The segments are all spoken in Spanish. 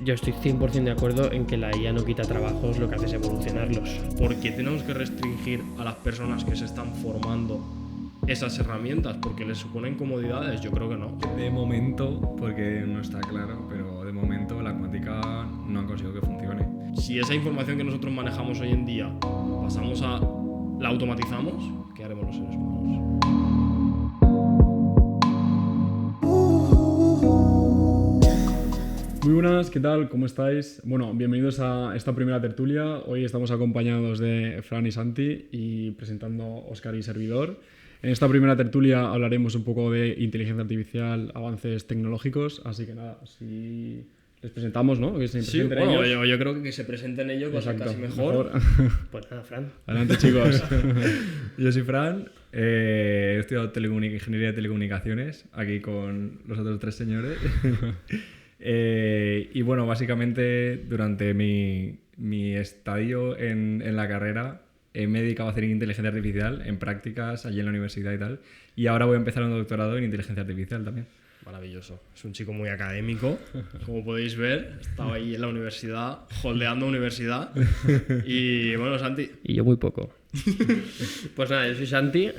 Yo estoy 100% de acuerdo en que la IA no quita trabajos, lo que hace es evolucionarlos. ¿Por qué tenemos que restringir a las personas que se están formando esas herramientas? ¿Porque les suponen comodidades? Yo creo que no. De momento, porque no está claro, pero de momento la cuántica no han conseguido que funcione. Si esa información que nosotros manejamos hoy en día la automatizamos, ¿qué haremos los seres humanos? Muy buenas, ¿qué tal? ¿Cómo estáis? Bueno, bienvenidos a esta primera tertulia. Hoy estamos acompañados de Fran y Santi y presentando Óscar y servidor. En esta primera tertulia hablaremos un poco de inteligencia artificial, avances tecnológicos, así que nada, si les presentamos, ¿no? Que se Sí, presenten bueno, ellos. yo creo que se presenten ellos va a ser Exacto, casi mejor. Pues nada, Fran. Adelante, chicos. Yo soy Fran, he estudiado ingeniería de telecomunicaciones aquí con los otros tres señores. Y bueno, básicamente durante mi estadio en la carrera me he dedicado a hacer inteligencia artificial en prácticas allí en la universidad y tal. Y ahora voy a empezar un doctorado en inteligencia artificial también. Maravilloso. Es un chico muy académico. Como podéis ver, estaba ahí en la universidad, holdeando universidad. Y bueno, Santi. Y yo muy poco. Pues nada, yo soy Santi,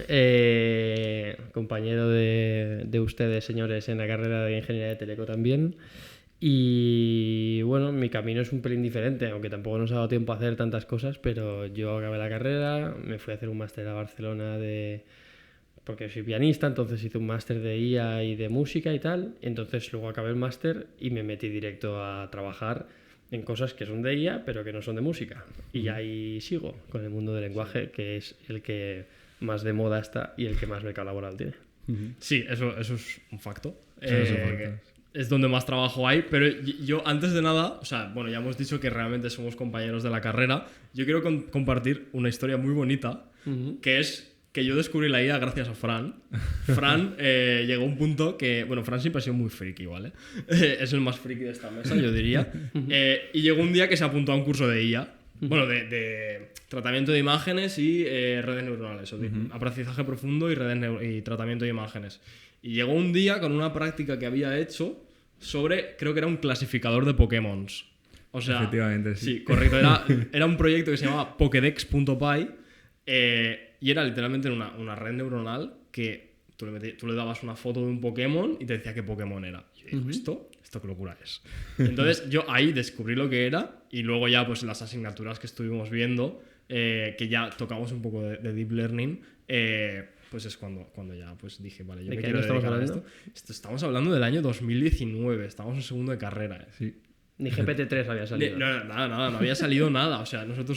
compañero de ustedes, señores, en la carrera de Ingeniería de Teleco también. Y bueno, mi camino es un pelín diferente, aunque tampoco nos ha dado tiempo a hacer tantas cosas, pero yo acabé la carrera, me fui a hacer un máster a Barcelona porque soy pianista, entonces hice un máster de IA y de música y tal. Entonces luego acabé el máster y me metí directo a trabajar en cosas que son de IA, pero que no son de música. Y ahí sigo con el mundo del lenguaje, que es el que más de moda está y el que más mercado laboral tiene. Sí, eso es un facto. es un facto. Es donde más trabajo hay, pero yo antes de nada, o sea, bueno, ya hemos dicho que realmente somos compañeros de la carrera. Yo quiero compartir una historia muy bonita, que es que yo descubrí la IA gracias a Fran. Fran llegó a un punto que... Bueno, Fran siempre ha sido muy friki, ¿vale? Es el más friki de esta mesa, yo diría. Y llegó un día que se apuntó a un curso de IA. Bueno, de tratamiento de imágenes y redes neuronales. O de aprendizaje profundo y tratamiento de imágenes. Y llegó un día con una práctica que había hecho sobre... Creo que era un clasificador de Pokémon. O sea... Efectivamente, sí. Sí, correcto. Era un proyecto que se llamaba Pokédex.py. Y era literalmente una red neuronal que tú le dabas una foto de un Pokémon y te decía qué Pokémon era. Y yo digo, ¿esto qué locura es? Entonces yo ahí descubrí lo que era y luego ya pues las asignaturas que estuvimos viendo, que ya tocamos un poco de Deep Learning, pues es cuando ya pues dije, vale, yo ¿De me qué quiero año estamos dedicar a hablando? esto. Estamos hablando del año 2019, estamos en segundo de carrera. Sí. Ni GPT-3 había salido. Nada, no había salido nada. O sea, nosotros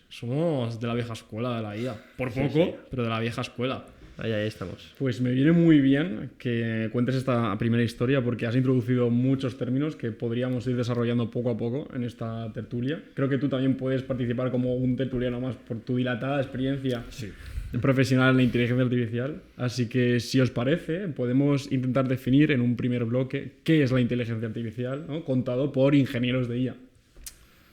somos de la vieja escuela de la IA. Por poco, sí. pero de la vieja escuela. Ahí estamos. Pues me viene muy bien que cuentes esta primera historia porque has introducido muchos términos que podríamos ir desarrollando poco a poco en esta tertulia. Creo que tú también puedes participar como un tertuliano más por tu dilatada experiencia profesional en la inteligencia artificial. Así que, si os parece, podemos intentar definir en un primer bloque qué es la inteligencia artificial, ¿no? Contado por ingenieros de IA.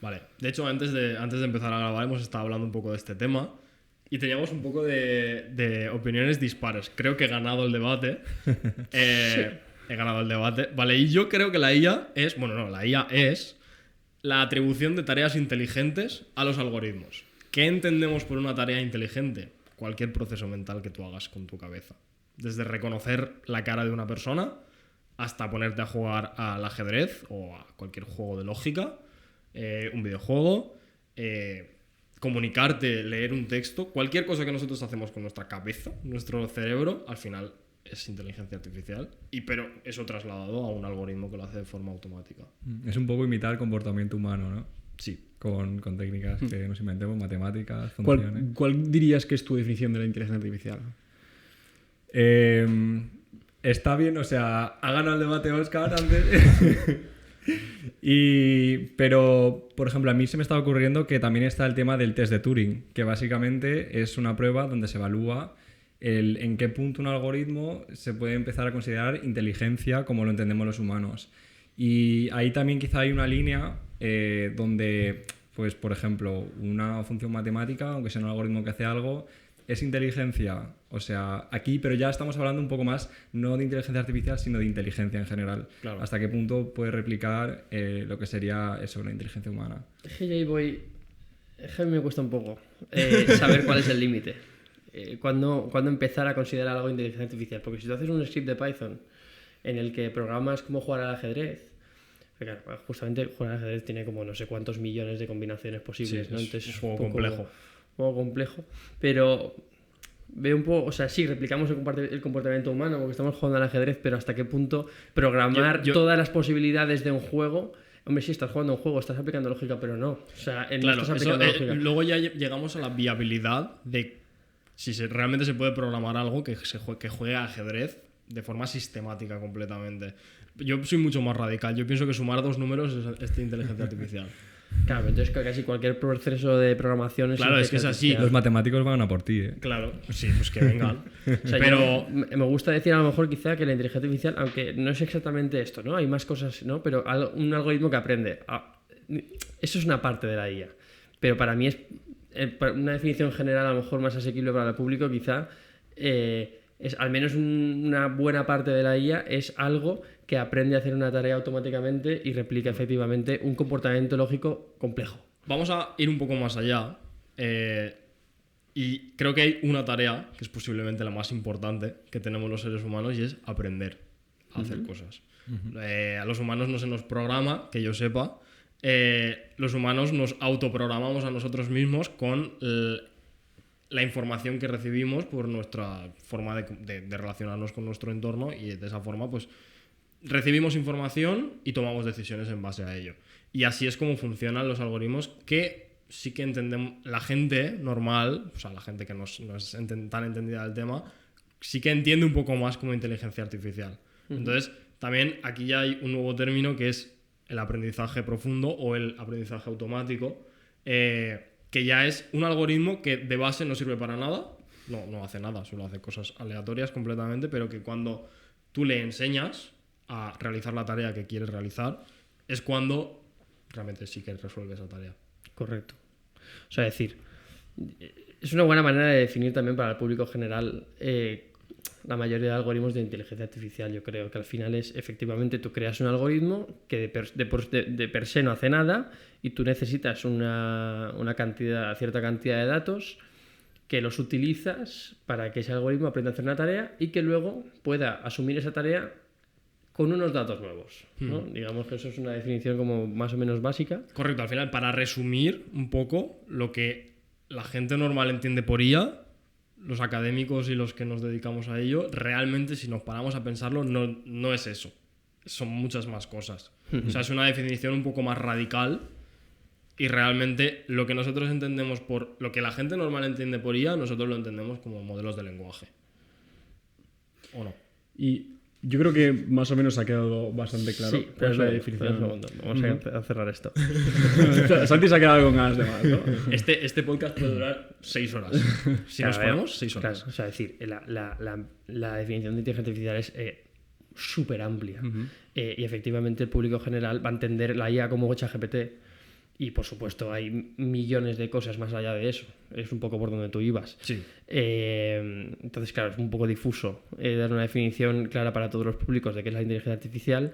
Vale. De hecho, antes de empezar a grabar hemos estado hablando un poco de este tema y teníamos un poco de opiniones dispares. Creo que he ganado el debate. He ganado el debate. Vale, y yo creo que la IA es... Bueno, no, la IA es la atribución de tareas inteligentes a los algoritmos. ¿Qué entendemos por una tarea inteligente? Cualquier proceso mental que tú hagas con tu cabeza. Desde reconocer la cara de una persona hasta ponerte a jugar al ajedrez o a cualquier juego de lógica, un videojuego, comunicarte, leer un texto, cualquier cosa que nosotros hacemos con nuestra cabeza, nuestro cerebro, al final es inteligencia artificial, pero eso trasladado a un algoritmo que lo hace de forma automática. Es un poco imitar el comportamiento humano, ¿no? Sí. Con técnicas que nos inventemos, matemáticas, funciones. ¿Cuál dirías que es tu definición de la inteligencia artificial? Está bien, o sea, ha ganado el debate Óscar antes. Pero, por ejemplo, a mí se me está ocurriendo que también está el tema del test de Turing, que básicamente es una prueba donde se evalúa en qué punto un algoritmo se puede empezar a considerar inteligencia como lo entendemos los humanos. Y ahí también quizá hay una línea donde, pues, por ejemplo, una función matemática, aunque sea un algoritmo que hace algo, es inteligencia, o sea, aquí, pero ya estamos hablando un poco más, no de inteligencia artificial, sino de inteligencia en general. Claro. ¿Hasta qué punto puede replicar lo que sería eso, la inteligencia humana? Es que yo ahí voy... Es que a mí me cuesta un poco saber cuál es el límite. Cuándo empezar a considerar algo inteligencia artificial. Porque si tú haces un script de Python en el que programas cómo jugar al ajedrez, claro, justamente jugar al ajedrez tiene como no sé cuántos millones de combinaciones posibles, Sí, ¿no? es Entonces un juego complejo. Un poco complejo, pero veo un poco, o sea, sí, replicamos el comportamiento humano porque estamos jugando al ajedrez, pero hasta qué punto programar todas las posibilidades de un juego. Hombre, sí, estás jugando un juego, estás aplicando lógica, pero no. O sea, no Claro, estás aplicando lógica. luego ya llegamos a la viabilidad de si realmente se puede programar algo que juegue a ajedrez de forma sistemática completamente. Yo soy mucho más radical. Yo pienso que sumar dos números es inteligencia artificial. Claro, entonces casi cualquier proceso de programación es... Claro, es que es así. Los matemáticos van a por ti, ¿eh? Claro, sí, pues que vengan. O sea, pero me gusta decir a lo mejor quizá que la inteligencia artificial, aunque no es exactamente esto, ¿no? Hay más cosas, ¿no? Pero un algoritmo que aprende. Eso es una parte de la IA. Pero para mí es una definición general a lo mejor más asequible para el público, quizá es al menos una buena parte de la IA es algo que aprende a hacer una tarea automáticamente y replica efectivamente un comportamiento lógico complejo. vamos a ir un poco más allá. Y creo que hay una tarea que es posiblemente la más importante que tenemos los seres humanos y es aprender a hacer cosas. A los humanos no se nos programa, que yo sepa. Los humanos nos autoprogramamos a nosotros mismos con la información que recibimos por nuestra forma de relacionarnos con nuestro entorno, y de esa forma pues recibimos información y tomamos decisiones en base a ello. Y así es como funcionan los algoritmos, que sí que entendemos, la gente normal, o sea, la gente que no es tan entendida del tema, sí que entiende un poco más como inteligencia artificial. Entonces, también aquí ya hay un nuevo término que es el aprendizaje profundo o el aprendizaje automático, que ya es un algoritmo que de base no sirve para nada, no hace nada, solo hace cosas aleatorias completamente, pero que cuando tú le enseñas a realizar la tarea que quieres realizar, es cuando realmente sí que resuelve esa tarea. Correcto. O sea, decir, es una buena manera de definir también para el público general la mayoría de algoritmos de inteligencia artificial. Yo creo que al final es efectivamente tú creas un algoritmo que de per se no hace nada y tú necesitas una cierta cantidad de datos que los utilizas para que ese algoritmo aprenda a hacer una tarea y que luego pueda asumir esa tarea con unos datos nuevos, ¿no? Digamos que eso es una definición como más o menos básica. Correcto, al final, para resumir un poco lo que la gente normal entiende por IA, los académicos y los que nos dedicamos a ello, realmente si nos paramos a pensarlo no es eso, son muchas más cosas. O sea, es una definición un poco más radical, y realmente lo que nosotros entendemos por lo que la gente normal entiende por IA, nosotros lo entendemos como modelos de lenguaje. ¿O no? Y yo creo que más o menos ha quedado bastante claro Sí, cuál es la un definición. segundo. Vamos a cerrar esto. Santi se ha quedado con ganas de más, ¿no? Este podcast puede durar 6 horas. Si nos Claro, ponemos, 6 horas. Claro, o sea, decir, la definición de inteligencia artificial es súper amplia. Y efectivamente el público general va a entender la IA como ChatGPT. Y por supuesto hay millones de cosas más allá de eso. Es un poco por donde tú ibas. Sí. Entonces, claro, es un poco difuso dar una definición clara para todos los públicos de qué es la inteligencia artificial.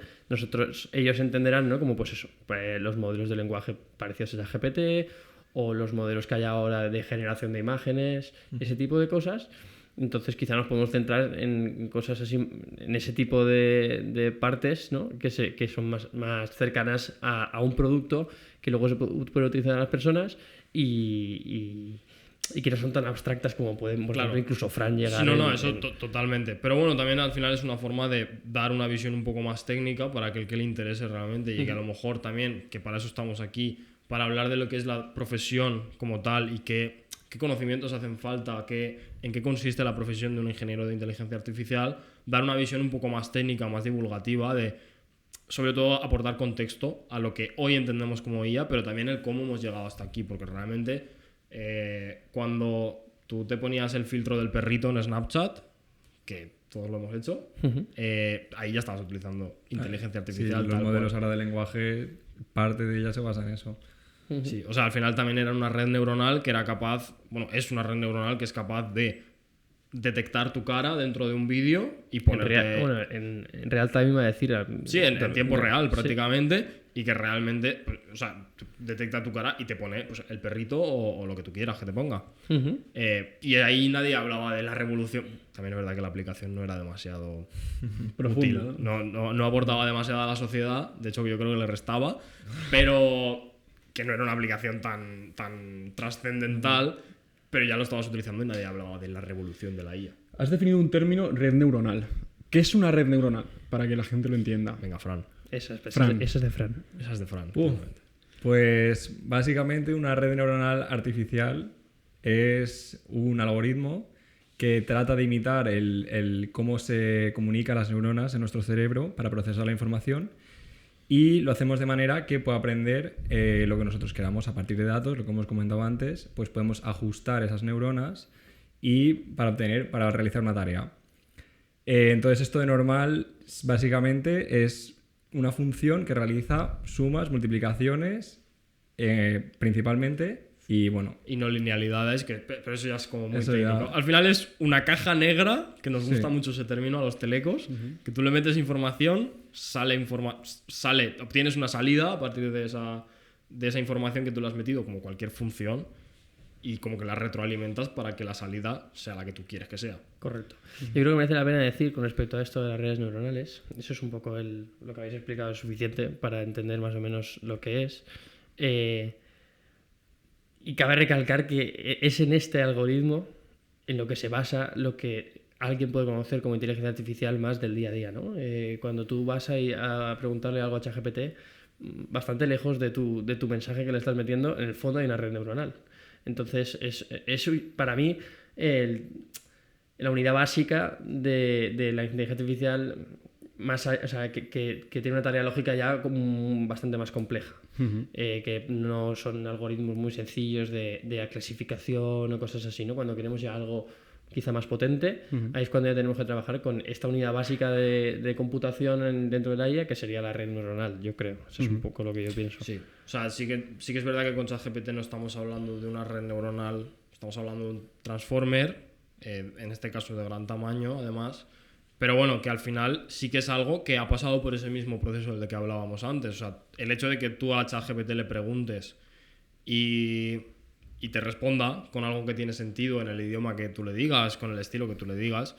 Ellos entenderán, ¿no? Como pues eso, pues los modelos de lenguaje parecidos a GPT o los modelos que hay ahora de generación de imágenes, ese tipo de cosas. Entonces quizá nos podemos centrar en cosas así, en ese tipo de partes, ¿no? que son más cercanas a un producto que luego se puede utilizar a las personas y que no son tan abstractas como pueden, por ejemplo, incluso Fran llegar. Sí, eso totalmente. Pero bueno, también al final es una forma de dar una visión un poco más técnica para que el que le interese realmente, y que a lo mejor también, que para eso estamos aquí, para hablar de lo que es la profesión como tal y qué conocimientos hacen falta, en qué consiste la profesión de un ingeniero de inteligencia artificial, dar una visión un poco más técnica, más divulgativa, de sobre todo aportar contexto a lo que hoy entendemos como IA, pero también el cómo hemos llegado hasta aquí, porque realmente cuando tú te ponías el filtro del perrito en Snapchat, que todos lo hemos hecho, ahí ya estabas utilizando inteligencia artificial. Sí, los modelos ahora de lenguaje, parte de ella se basa en eso. Sí, o sea, al final también era una red neuronal que era capaz, bueno, es una red neuronal que es capaz de detectar tu cara dentro de un vídeo y ponerte... En real time iba a decir... Sí, en tiempo real sí. prácticamente, y que realmente, pues, o sea, detecta tu cara y te pone pues, el perrito o lo que tú quieras que te ponga. Y ahí nadie hablaba de la revolución. También es verdad que la aplicación no era demasiado Profunda, útil. No aportaba demasiado a la sociedad, de hecho yo creo que le restaba, pero que no era una aplicación tan trascendental, pero ya lo estabas utilizando y nadie hablaba de la revolución de la IA. Has definido un término, red neuronal. ¿Qué es una red neuronal? Para que la gente lo entienda. Venga, Fran. Eso es de Fran. Esa es de Fran. Pues básicamente una red neuronal artificial es un algoritmo que trata de imitar el cómo se comunican las neuronas en nuestro cerebro para procesar la información, y lo hacemos de manera que pueda aprender lo que nosotros queramos a partir de datos, lo que hemos comentado antes, pues podemos ajustar esas neuronas y para realizar una tarea. Entonces esto de normal básicamente es una función que realiza sumas, multiplicaciones principalmente, y bueno. Y no linealidades, pero eso ya es como muy Eso técnico. ya... Al final es una caja negra, que nos gusta mucho ese término a los telecos, que tú le metes información, obtienes una salida a partir de esa información que tú le has metido, como cualquier función, y como que la retroalimentas para que la salida sea la que tú quieres que sea. Correcto. Yo creo que merece la pena decir con respecto a esto de las redes neuronales, eso es un poco lo que habéis explicado es suficiente para entender más o menos lo que es. Y cabe recalcar que es en este algoritmo en lo que se basa lo que alguien puede conocer como inteligencia artificial más del día a día, ¿no? Cuando tú vas a preguntarle algo a ChatGPT, bastante lejos de tu mensaje que le estás metiendo, en el fondo hay una red neuronal. Entonces, es para mí la unidad básica de la inteligencia artificial más, o sea, que tiene una tarea lógica ya como bastante más compleja. Que no son algoritmos muy sencillos de clasificación o cosas así, ¿no? Cuando queremos ya algo quizá más potente, ahí es cuando ya tenemos que trabajar con esta unidad básica de computación dentro de la IA, que sería la red neuronal, yo creo. Eso es un poco lo que yo pienso. Sí, o sea, sí que es verdad que con ChatGPT no estamos hablando de una red neuronal, estamos hablando de un transformer, en este caso de gran tamaño, además. Pero bueno, que al final sí que es algo que ha pasado por ese mismo proceso del que hablábamos antes. O sea, el hecho de que tú a ChatGPT le preguntes y te responda con algo que tiene sentido en el idioma que tú le digas, con el estilo que tú le digas,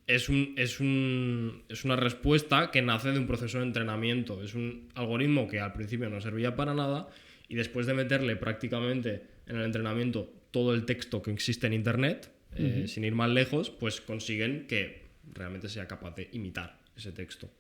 es una respuesta que nace de un proceso de entrenamiento. Es un algoritmo que al principio no servía para nada y después de meterle prácticamente en el entrenamiento todo el texto que existe en Internet, sin ir más lejos, pues consiguen que realmente sea capaz de imitar ese texto.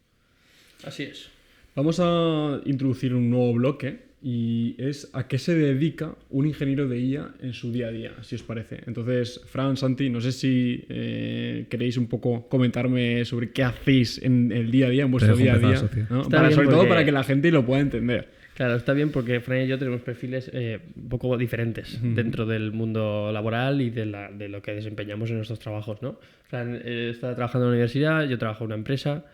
Así es. Vamos a introducir un nuevo bloque y es a qué se dedica un ingeniero de IA en su día a día, si os parece. Entonces, Fran, Santi, no sé si queréis un poco comentarme sobre qué hacéis en el día a día, en vuestro día a día, ¿no? Sobre todo para que la gente lo pueda entender. Claro, está bien porque Fran y yo tenemos perfiles un poco diferentes dentro del mundo laboral y de lo que desempeñamos en nuestros trabajos, ¿no? Fran está trabajando en la universidad, yo trabajo en una empresa.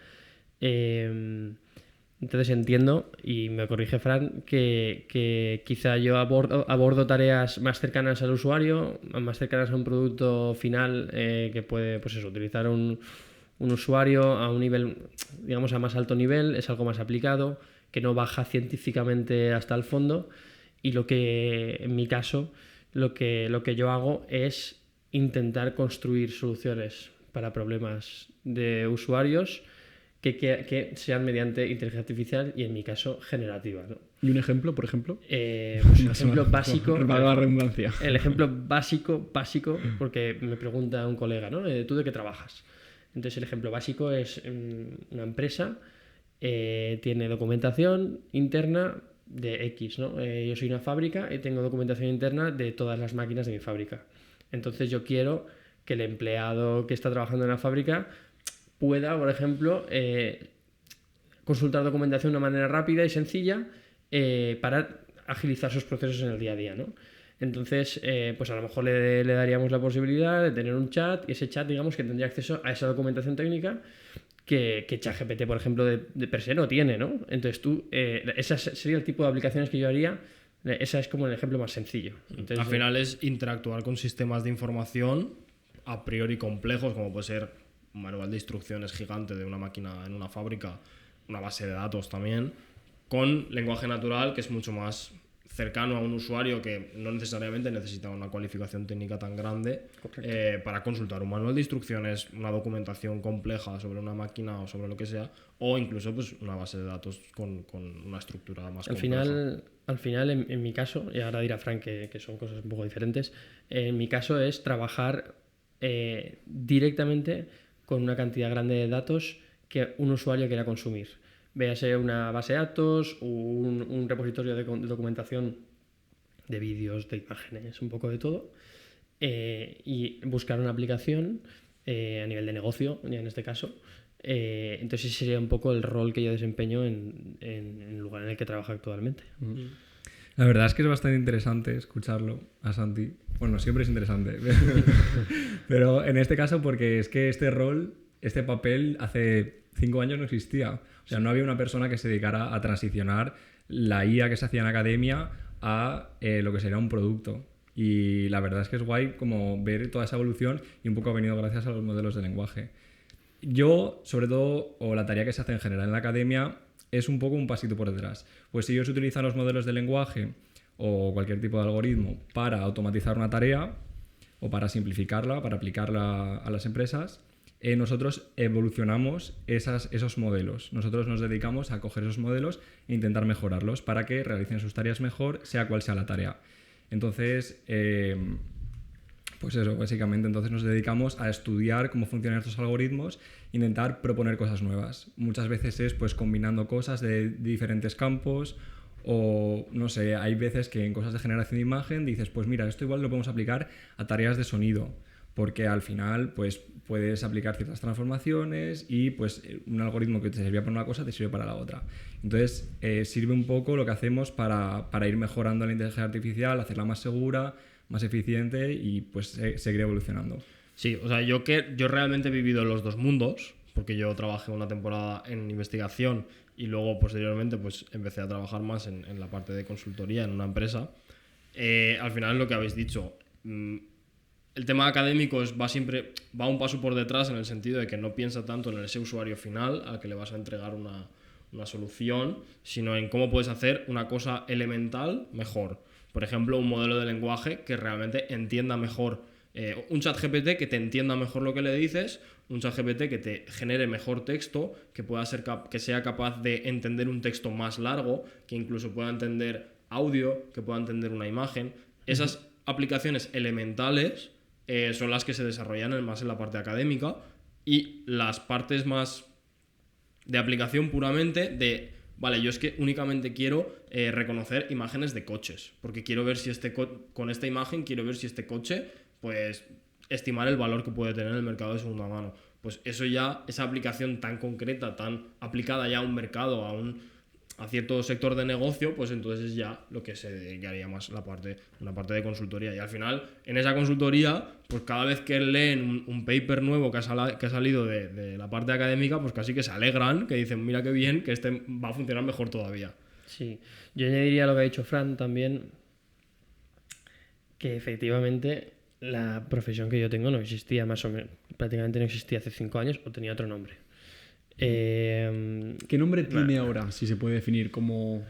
Entonces entiendo, y me corrige Fran, que quizá yo abordo tareas más cercanas al usuario, más cercanas a un producto final que puede, pues eso, utilizar un usuario a un nivel, digamos, a más alto nivel, es algo más aplicado, que no baja científicamente hasta el fondo, y lo que, en mi caso, lo que yo hago es intentar construir soluciones para problemas de usuarios que sean mediante inteligencia artificial y, en mi caso, generativa, ¿no? ¿Y un ejemplo, por ejemplo? Pues un ejemplo básico. Para la redundancia. El ejemplo básico, porque me pregunta un colega, ¿no? ¿Tú de qué trabajas? Entonces, el ejemplo básico es una empresa, tiene documentación interna de X, ¿no? Yo soy una fábrica y tengo documentación interna de todas las máquinas de mi fábrica. Entonces, yo quiero que el empleado que está trabajando en la fábrica pueda, por ejemplo, consultar documentación de una manera rápida y sencilla para agilizar sus procesos en el día a día, ¿no? Entonces, pues a lo mejor le daríamos la posibilidad de tener un chat, y ese chat, digamos, que tendría acceso a esa documentación técnica que ChatGPT, por ejemplo, de per se no tiene, ¿no? Entonces ese sería el tipo de aplicaciones que yo haría Ese es como el ejemplo más sencillo. Entonces, Al final es interactuar con sistemas de información a priori complejos, como puede ser un manual de instrucciones gigante de una máquina en una fábrica, una base de datos también, con lenguaje natural, que es mucho más cercano a un usuario que no necesariamente necesita una cualificación técnica tan grande para consultar un manual de instrucciones, una documentación compleja sobre una máquina o sobre lo que sea, o incluso pues, una base de datos con una estructura más compleja. Al final en mi caso, y ahora dirá Frank que son cosas un poco diferentes, en mi caso es trabajar directamente con una cantidad grande de datos que un usuario quiera consumir. Véase una base de datos, un repositorio de documentación de vídeos, de imágenes, un poco de todo, y buscar una aplicación a nivel de negocio, ya en este caso. Entonces ese sería un poco el rol que yo desempeño en el lugar en el que trabajo actualmente. La verdad es que es bastante interesante escucharlo a Santi. Bueno, siempre es interesante. Pero en este caso porque es que este rol, este papel, hace 5 años no existía. O sea, no había una persona que se dedicara a transicionar la IA que se hacía en academia a lo que sería un producto. Y la verdad es que es guay como ver toda esa evolución y un poco ha venido gracias a los modelos de lenguaje. Yo, sobre todo, o la tarea que se hace en general en la academia, es un poco un pasito por detrás. Pues si ellos utilizan los modelos de lenguaje o cualquier tipo de algoritmo para automatizar una tarea o para simplificarla, para aplicarla a las empresas, nosotros evolucionamos esos modelos. Nosotros nos dedicamos a coger esos modelos e intentar mejorarlos para que realicen sus tareas mejor, sea cual sea la tarea. Entonces, pues eso, básicamente entonces nos dedicamos a estudiar cómo funcionan estos algoritmos e intentar proponer cosas nuevas. Muchas veces es pues combinando cosas de diferentes campos o, no sé, hay veces que en cosas de generación de imagen dices, pues mira, esto igual lo podemos aplicar a tareas de sonido, porque al final pues puedes aplicar ciertas transformaciones y pues un algoritmo que te servía para una cosa te sirve para la otra. Entonces sirve un poco lo que hacemos para ir mejorando la inteligencia artificial, hacerla más segura, más eficiente y pues seguir evolucionando. Sí, o sea, yo realmente he vivido los dos mundos, porque yo trabajé una temporada en investigación y luego posteriormente pues empecé a trabajar más en la parte de consultoría en una empresa. Al final lo que habéis dicho, el tema académico va un paso por detrás en el sentido de que no piensa tanto en ese usuario final al que le vas a entregar una solución, sino en cómo puedes hacer una cosa elemental mejor. Por ejemplo, un modelo de lenguaje que realmente entienda mejor, un ChatGPT que te entienda mejor lo que le dices, un ChatGPT que te genere mejor texto, que sea capaz de entender un texto más largo, que incluso pueda entender audio, que pueda entender una imagen. Esas aplicaciones elementales son las que se desarrollan más en la parte académica, y las partes más de aplicación puramente de, vale, yo es que únicamente quiero reconocer imágenes de coches, porque quiero ver si con esta imagen quiero ver si este coche, pues estimar el valor que puede tener en el mercado de segunda mano. Pues eso ya, esa aplicación tan concreta, tan aplicada ya a un mercado, a cierto sector de negocio, pues entonces es ya lo que se dedicaría más una parte de consultoría. Y al final, en esa consultoría, pues cada vez que leen un paper nuevo que ha salido de la parte académica, pues casi que se alegran, que dicen, mira qué bien, que este va a funcionar mejor todavía. Sí, yo añadiría lo que ha dicho Fran también, que efectivamente la profesión que yo tengo no existía, más o menos, prácticamente no existía hace 5 años, o tenía otro nombre. ¿Qué nombre tiene ahora, si se puede definir como...?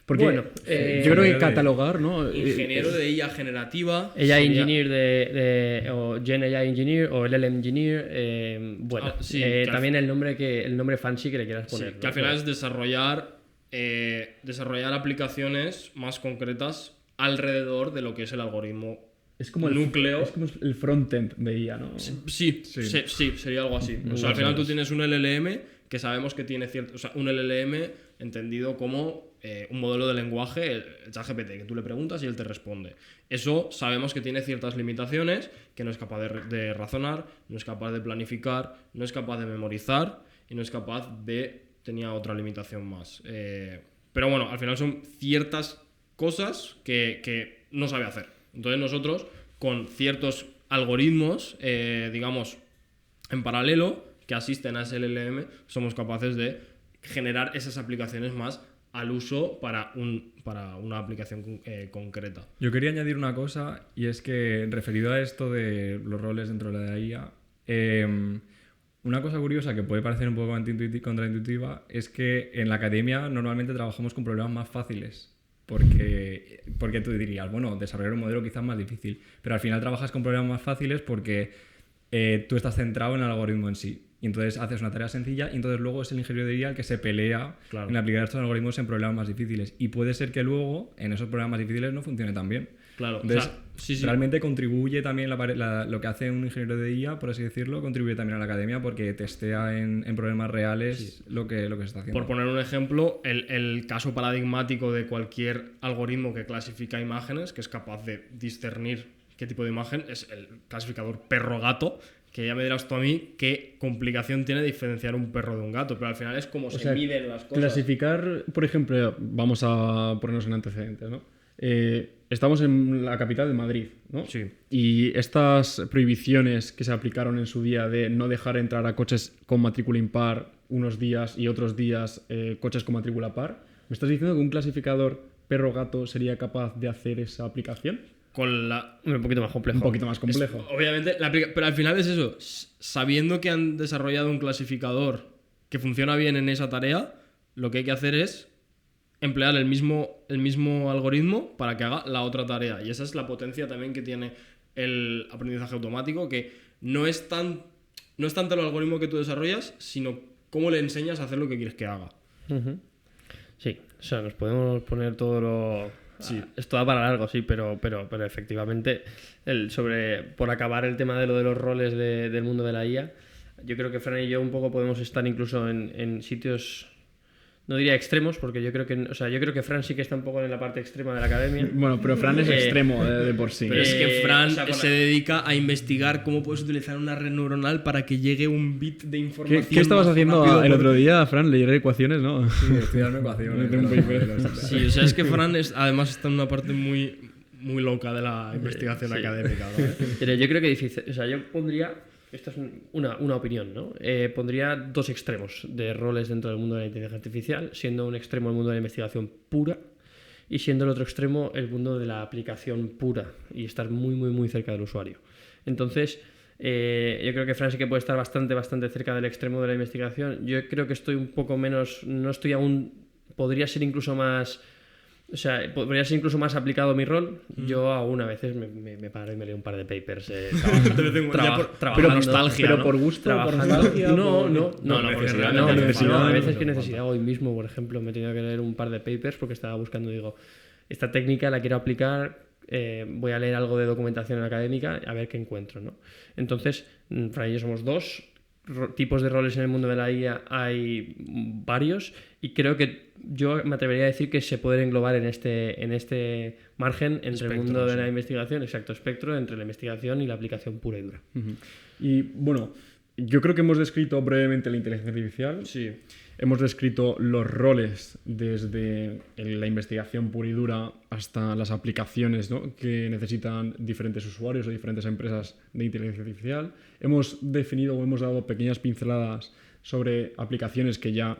Porque bueno, yo creo que catalogar, ¿no? Ingeniero de IA generativa. AI Engineer o Gen AI Engineer o LLM Engineer, sí, también el nombre fancy que le quieras poner. Sí, que al final es desarrollar aplicaciones más concretas alrededor de lo que es el algoritmo. Es como núcleo. Es como el frontend de IA, ¿no? Sí, sería algo así. O sea, al final tú tienes un LLM que sabemos que tiene cierto... O sea, un LLM entendido como un modelo de lenguaje, el ChatGPT, que tú le preguntas y él te responde. Eso sabemos que tiene ciertas limitaciones, que no es capaz de razonar, no es capaz de planificar, no es capaz de memorizar y no es capaz de... Tenía otra limitación más. Pero bueno, al final son ciertas cosas que no sabe hacer. Entonces nosotros, con ciertos algoritmos, digamos, en paralelo, que asisten a ese LLM, somos capaces de generar esas aplicaciones más al uso para una aplicación concreta. Yo quería añadir una cosa, y es que referido a esto de los roles dentro de la IA, una cosa curiosa que puede parecer un poco contraintuitiva es que en la academia normalmente trabajamos con problemas más fáciles. Porque tú dirías, bueno, desarrollar un modelo quizás más difícil, pero al final trabajas con problemas más fáciles porque tú estás centrado en el algoritmo en sí. Y entonces haces una tarea sencilla y entonces luego es el ingeniero de IA el que se pelea en aplicar estos algoritmos en problemas más difíciles. Y puede ser que luego en esos problemas más difíciles no funcione tan bien. Claro, entonces, o sea, sí. Realmente contribuye también lo que hace un ingeniero de IA, por así decirlo, contribuye también a la academia porque testea en problemas reales lo que se está haciendo. Por poner un ejemplo, el caso paradigmático de cualquier algoritmo que clasifica imágenes, que es capaz de discernir qué tipo de imagen, es el clasificador perro-gato, que ya me dirás tú a mí qué complicación tiene diferenciar un perro de un gato, pero al final es como se miden las cosas. Clasificar, por ejemplo, vamos a ponernos en antecedentes, ¿no? Estamos en la capital de Madrid, ¿no? Sí. Y estas prohibiciones que se aplicaron en su día de no dejar entrar a coches con matrícula impar unos días y otros días coches con matrícula par, ¿me estás diciendo que un clasificador perro-gato sería capaz de hacer esa aplicación? Un poquito más complejo. Un poquito más complejo. Obviamente, pero al final es eso. Sabiendo que han desarrollado un clasificador que funciona bien en esa tarea, lo que hay que hacer es emplear el mismo algoritmo para que haga la otra tarea. Y esa es la potencia también que tiene el aprendizaje automático, que no es tanto el algoritmo que tú desarrollas, sino cómo le enseñas a hacer lo que quieres que haga. Uh-huh. Sí, o sea, nos podemos poner todo lo... Sí. Esto da para largo, sí, pero efectivamente, por acabar el tema de lo de los roles del mundo de la IA, yo creo que Fran y yo un poco podemos estar incluso en sitios, no diría extremos, porque yo creo que Fran sí que está un poco en la parte extrema de la academia. Bueno, pero Fran es extremo de por sí. Pero es que Fran se dedica a investigar cómo puedes utilizar una red neuronal para que llegue un bit de información. ¿Qué estabas haciendo el otro día, Fran? ¿Leer ecuaciones, no? Sí, estudiando ecuaciones. Sí, o sea, es que Fran además está en una parte muy, muy loca de la investigación académica, ¿no? Pero yo creo que difícil, o sea, yo pondría, esta es una opinión, ¿no? Pondría dos extremos de roles dentro del mundo de la inteligencia artificial, siendo un extremo el mundo de la investigación pura y siendo el otro extremo el mundo de la aplicación pura y estar muy, muy, muy cerca del usuario. Entonces, yo creo que Fran sí que puede estar bastante cerca del extremo de la investigación. Yo creo que estoy un poco menos, no estoy aún, podría ser incluso más... O sea, podría ser incluso más aplicado mi rol. Yo aún a veces me paro y me leo un par de papers. Pero nostalgia, pero ¿no? por gusto, por nostalgia. No, necesidad. a veces que necesidad. Hoy mismo, por ejemplo, me he tenido que leer un par de papers porque estaba buscando, digo, esta técnica la quiero aplicar, voy a leer algo de documentación académica a ver qué encuentro, ¿no? Entonces, Fran y yo somos dos tipos de roles en el mundo de la IA, hay varios y creo que yo me atrevería a decir que se pueden englobar en este margen entre espectro, el mundo de la investigación, exacto, espectro entre la investigación y la aplicación pura y dura. Uh-huh. Y bueno, yo creo que hemos descrito brevemente la inteligencia artificial. Sí. Hemos descrito los roles desde la investigación pura y dura hasta las aplicaciones, ¿no?, que necesitan diferentes usuarios o diferentes empresas de inteligencia artificial. Hemos definido o hemos dado pequeñas pinceladas sobre aplicaciones que ya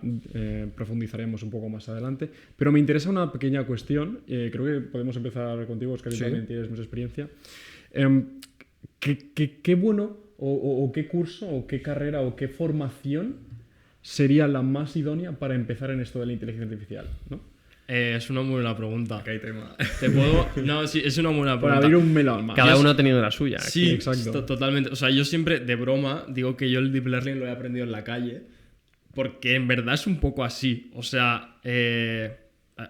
profundizaremos un poco más adelante. Pero me interesa una pequeña cuestión. Creo que podemos empezar contigo, Óscar, que también tienes mucha experiencia. ¿Qué bueno o qué curso o qué carrera o qué formación sería la más idónea para empezar en esto de la inteligencia artificial, ¿no? Es una muy buena pregunta. Acá hay tema. No, sí, es una buena pregunta. Para abrir un melón más. Cada uno ha tenido la suya. Sí, exacto. Totalmente. O sea, yo siempre, de broma, digo que yo el Deep Learning lo he aprendido en la calle, porque en verdad es un poco así. O sea,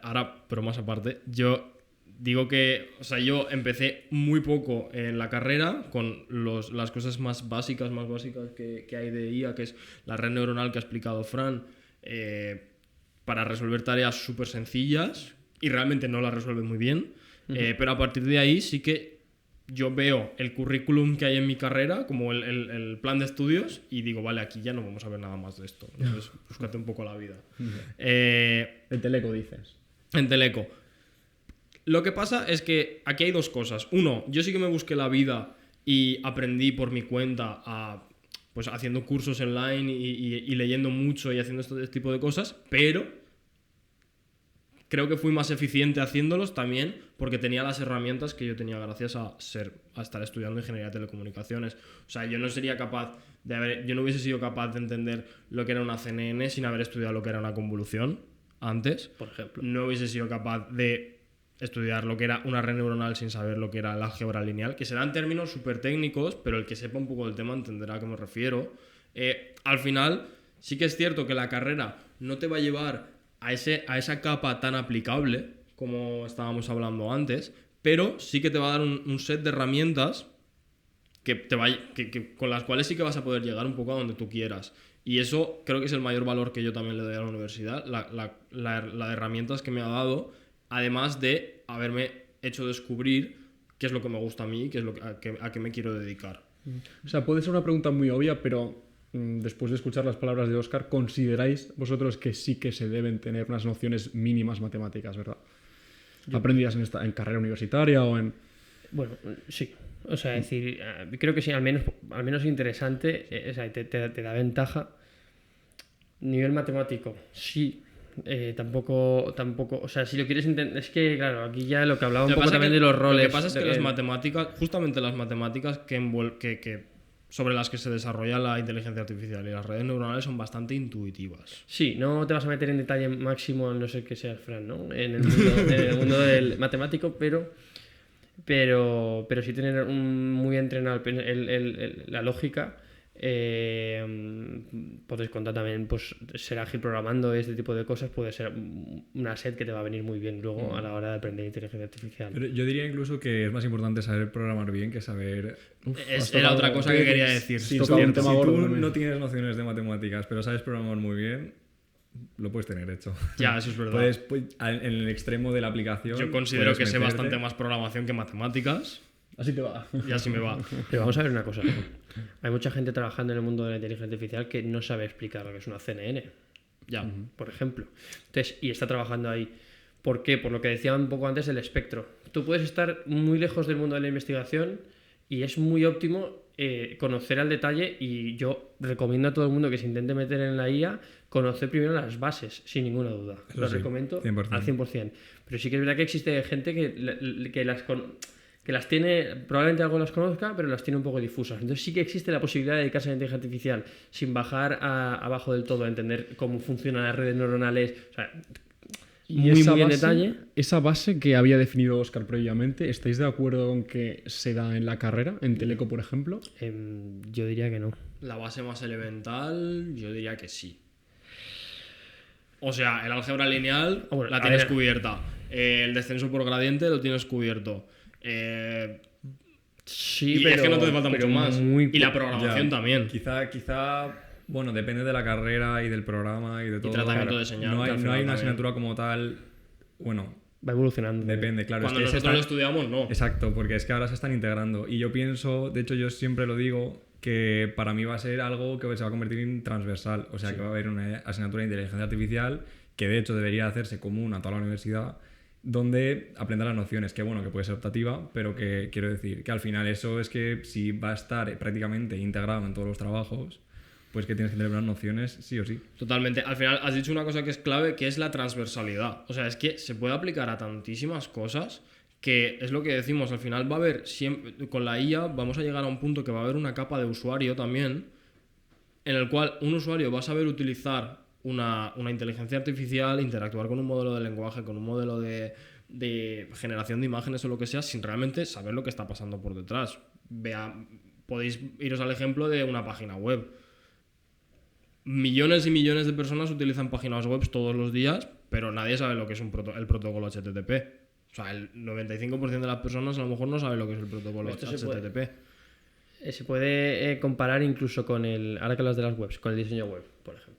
ahora, bromas aparte, yo digo que, o sea, yo empecé muy poco en la carrera con las cosas más básicas que hay de IA, que es la red neuronal que ha explicado Fran, para resolver tareas súper sencillas y realmente no las resuelve muy bien. Pero a partir de ahí sí que yo veo el currículum que hay en mi carrera, como el plan de estudios, y digo, vale, aquí ya no vamos a ver nada más de esto. Entonces, búscate un poco la vida. En Teleco dices. En Teleco. Lo que pasa es que aquí hay dos cosas. Uno, yo sí que me busqué la vida y aprendí por mi cuenta pues haciendo cursos online y leyendo mucho y haciendo este tipo de cosas, pero creo que fui más eficiente haciéndolos también porque tenía las herramientas que yo tenía gracias a estar estudiando ingeniería de telecomunicaciones. O sea, yo no sería capaz yo no hubiese sido capaz de entender lo que era una CNN sin haber estudiado lo que era una convolución antes. Por ejemplo. No hubiese sido capaz de estudiar lo que era una red neuronal sin saber lo que era la álgebra lineal, que serán términos súper técnicos, pero el que sepa un poco del tema entenderá a qué me refiero. Al final, sí que es cierto que la carrera no te va a llevar a esa capa tan aplicable como estábamos hablando antes, pero sí que te va a dar un set de herramientas con las cuales sí que vas a poder llegar un poco a donde tú quieras. Y eso creo que es el mayor valor que yo también le doy a la universidad, la de herramientas que me ha dado, además de haberme hecho descubrir qué es lo que me gusta a mí y qué es a qué me quiero dedicar. O sea, puede ser una pregunta muy obvia, pero después de escuchar las palabras de Óscar, ¿consideráis vosotros que sí que se deben tener unas nociones mínimas matemáticas, verdad? ¿Aprendidas en carrera universitaria o en...? Bueno, sí. O sea, es decir, creo que sí, al menos interesante, o sea, te da ventaja. Nivel matemático, sí. Tampoco, o sea, si lo quieres entender, es que, claro, aquí ya lo que hablaba un poco también de los roles. Lo que pasa es que las matemáticas, justamente las matemáticas sobre las que se desarrolla la inteligencia artificial y las redes neuronales son bastante intuitivas. Sí, no te vas a meter en detalle máximo, a no ser que seas Fran, ¿no? En el mundo del matemático, pero sí tener muy entrenado la lógica. Podéis contar también, pues, ser ágil programando, este tipo de cosas puede ser una set que te va a venir muy bien luego a la hora de aprender inteligencia artificial. Pero yo diría incluso que es más importante saber programar bien que saber... Era otra cosa que quería decir. Si tú no tienes nociones de matemáticas, pero sabes programar muy bien, lo puedes tener hecho. Ya, eso es verdad. En el extremo de la aplicación... Yo considero que sé bastante más programación que matemáticas. Así te va. Y así me va. Pero vamos a ver una cosa. Hay mucha gente trabajando en el mundo de la inteligencia artificial que no sabe explicar lo que es una CNN. Ya. Por ejemplo. Entonces, y está trabajando ahí. ¿Por qué? Por lo que decía un poco antes del espectro. Tú puedes estar muy lejos del mundo de la investigación y es muy óptimo conocer al detalle, y yo recomiendo a todo el mundo que se intente meter en la IA conocer primero las bases, sin ninguna duda. Eso Lo sí, recomiendo 100%. al 100%. Pero sí que es verdad que existe gente que las tiene, probablemente algo las conozca, pero las tiene un poco difusas. Entonces sí que existe la posibilidad de dedicarse a la inteligencia artificial sin bajar abajo del todo, a entender cómo funcionan las redes neuronales, o sea, muy en detalle. Esa base que había definido Óscar previamente, ¿estáis de acuerdo con que se da en la carrera, en Teleco, por ejemplo? Yo diría que no. La base más elemental, yo diría que sí. O sea, el álgebra lineal la tienes cubierta. El descenso por gradiente lo tienes cubierto. Sí, pero es que no te falta mucho más. Y la programación también. Quizá, bueno, depende de la carrera y del programa y de todo. Y tratamiento de señal. No hay una asignatura como tal. Bueno, va evolucionando. Depende, claro. Cuando nosotros lo estudiamos, no. Exacto, porque es que ahora se están integrando. Y yo pienso, de hecho, yo siempre lo digo, que para mí va a ser algo que se va a convertir en transversal. O sea, que va a haber una asignatura de inteligencia artificial que, de hecho, debería hacerse común a toda la universidad, donde aprenda las nociones, que bueno, que puede ser optativa, pero que quiero decir que al final eso es que si va a estar prácticamente integrado en todos los trabajos, pues que tienes que tener unas nociones sí o sí. Totalmente. Al final has dicho una cosa que es clave, que es la transversalidad. O sea, es que se puede aplicar a tantísimas cosas que es lo que decimos, al final va a haber siempre, con la IA vamos a llegar a un punto que va a haber una capa de usuario también, en el cual un usuario va a saber utilizar una inteligencia artificial, interactuar con un modelo de lenguaje, con un modelo de generación de imágenes o lo que sea, sin realmente saber lo que está pasando por detrás. Podéis iros al ejemplo de una página web. Millones y millones de personas utilizan páginas web todos los días, pero nadie sabe lo que es el protocolo HTTP. O sea, el 95% de las personas a lo mejor no sabe lo que es el protocolo HTTP. Se puede comparar incluso con ahora que hablas de las webs, con el diseño web, por ejemplo.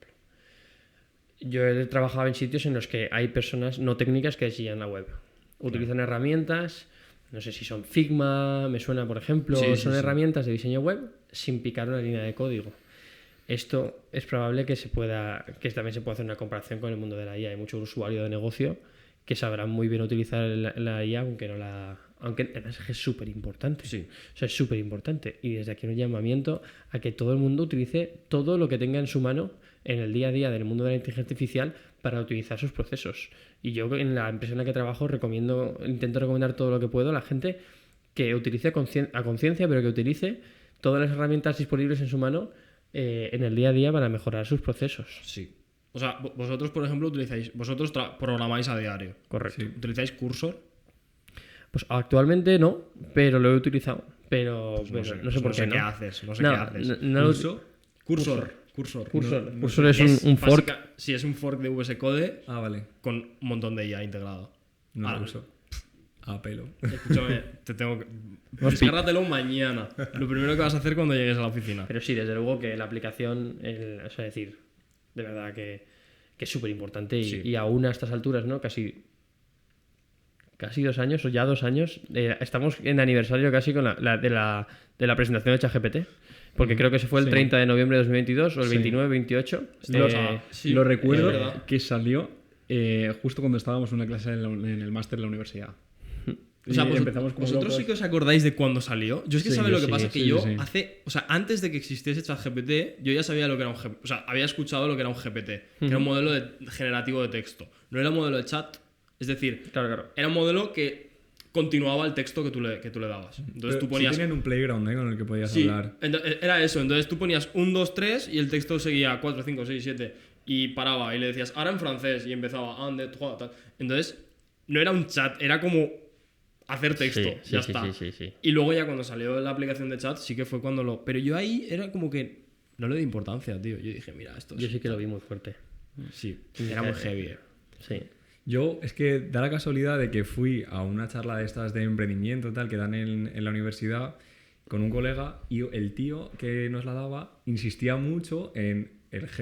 Yo he trabajado en sitios en los que hay personas no técnicas que diseñan la web. Utilizan herramientas, no sé si son Figma, me suena, por ejemplo, son herramientas de diseño web sin picar una línea de código. Esto es probable que también se pueda hacer una comparación con el mundo de la IA. Hay mucho usuario de negocio que sabrán muy bien utilizar la IA, aunque además es súper importante. Sí. O sea, es súper importante. Y desde aquí un llamamiento a que todo el mundo utilice todo lo que tenga en su mano en el día a día del mundo de la inteligencia artificial para utilizar sus procesos. Y yo en la empresa en la que trabajo intento recomendar todo lo que puedo a la gente que utilice a conciencia, pero que utilice todas las herramientas disponibles en su mano en el día a día para mejorar sus procesos. Sí. O sea, vosotros, por ejemplo, programáis a diario. Correcto. Sí. ¿Utilizáis Cursor? Pues actualmente no, pero lo he utilizado. Pero Pues bueno, no sé por qué. qué haces. No sé No, qué haces. no lo- Cursor. Cursor es un fork. Sí, es un fork de VS Code Ah, vale. con un montón de IA integrado. No Ah, lo uso. A pelo. Escúchame, te tengo que... Descárgatelo mañana. Lo primero que vas a hacer cuando llegues a la oficina. Pero sí, desde luego que la aplicación, o sea, decir, de verdad que es súper importante Sí. y aún a estas alturas, ¿no? Casi 2 años o ya 2 años, estamos en aniversario casi con de la presentación de ChatGPT. Porque creo que se fue el Sí. 30 de noviembre de 2022 o el Sí. 29, 28. Sí, Lo recuerdo es verdad. que salió justo cuando estábamos en una clase en el máster de la universidad. O sea, Y empezamos como vosotros locos. sí que os acordáis de cuándo salió. Yo es que Sí, sabes yo lo que sí, pasa, que sí, yo sí. o sea, antes de que existiese ChatGPT, yo ya sabía lo que era un GPT. O sea, había escuchado lo que era un GPT, que era un modelo generativo de texto. No era un modelo de chat, es decir, Claro. era un modelo que continuaba el texto que tú le dabas. Entonces Pero tú ponías... sí tienen un playground, con el que podías Sí, hablar. era eso. Entonces tú ponías 1, 2, 3 y el texto seguía 4, 5, 6, 7 y paraba y le decías ahora en francés y empezaba ande, toi, tal. Entonces no era un chat, era como hacer texto, Sí, ya sí, está. sí. Y luego ya cuando salió la aplicación de chat sí que fue cuando lo... Pero yo ahí era como que no le di importancia, tío. Yo dije, mira, esto Yo sí que lo vi muy fuerte. Sí, era muy heavy. Sí. Yo, es que da la casualidad de que fui a una charla de estas de emprendimiento tal que dan en la universidad con un colega y el tío que nos la daba insistía mucho en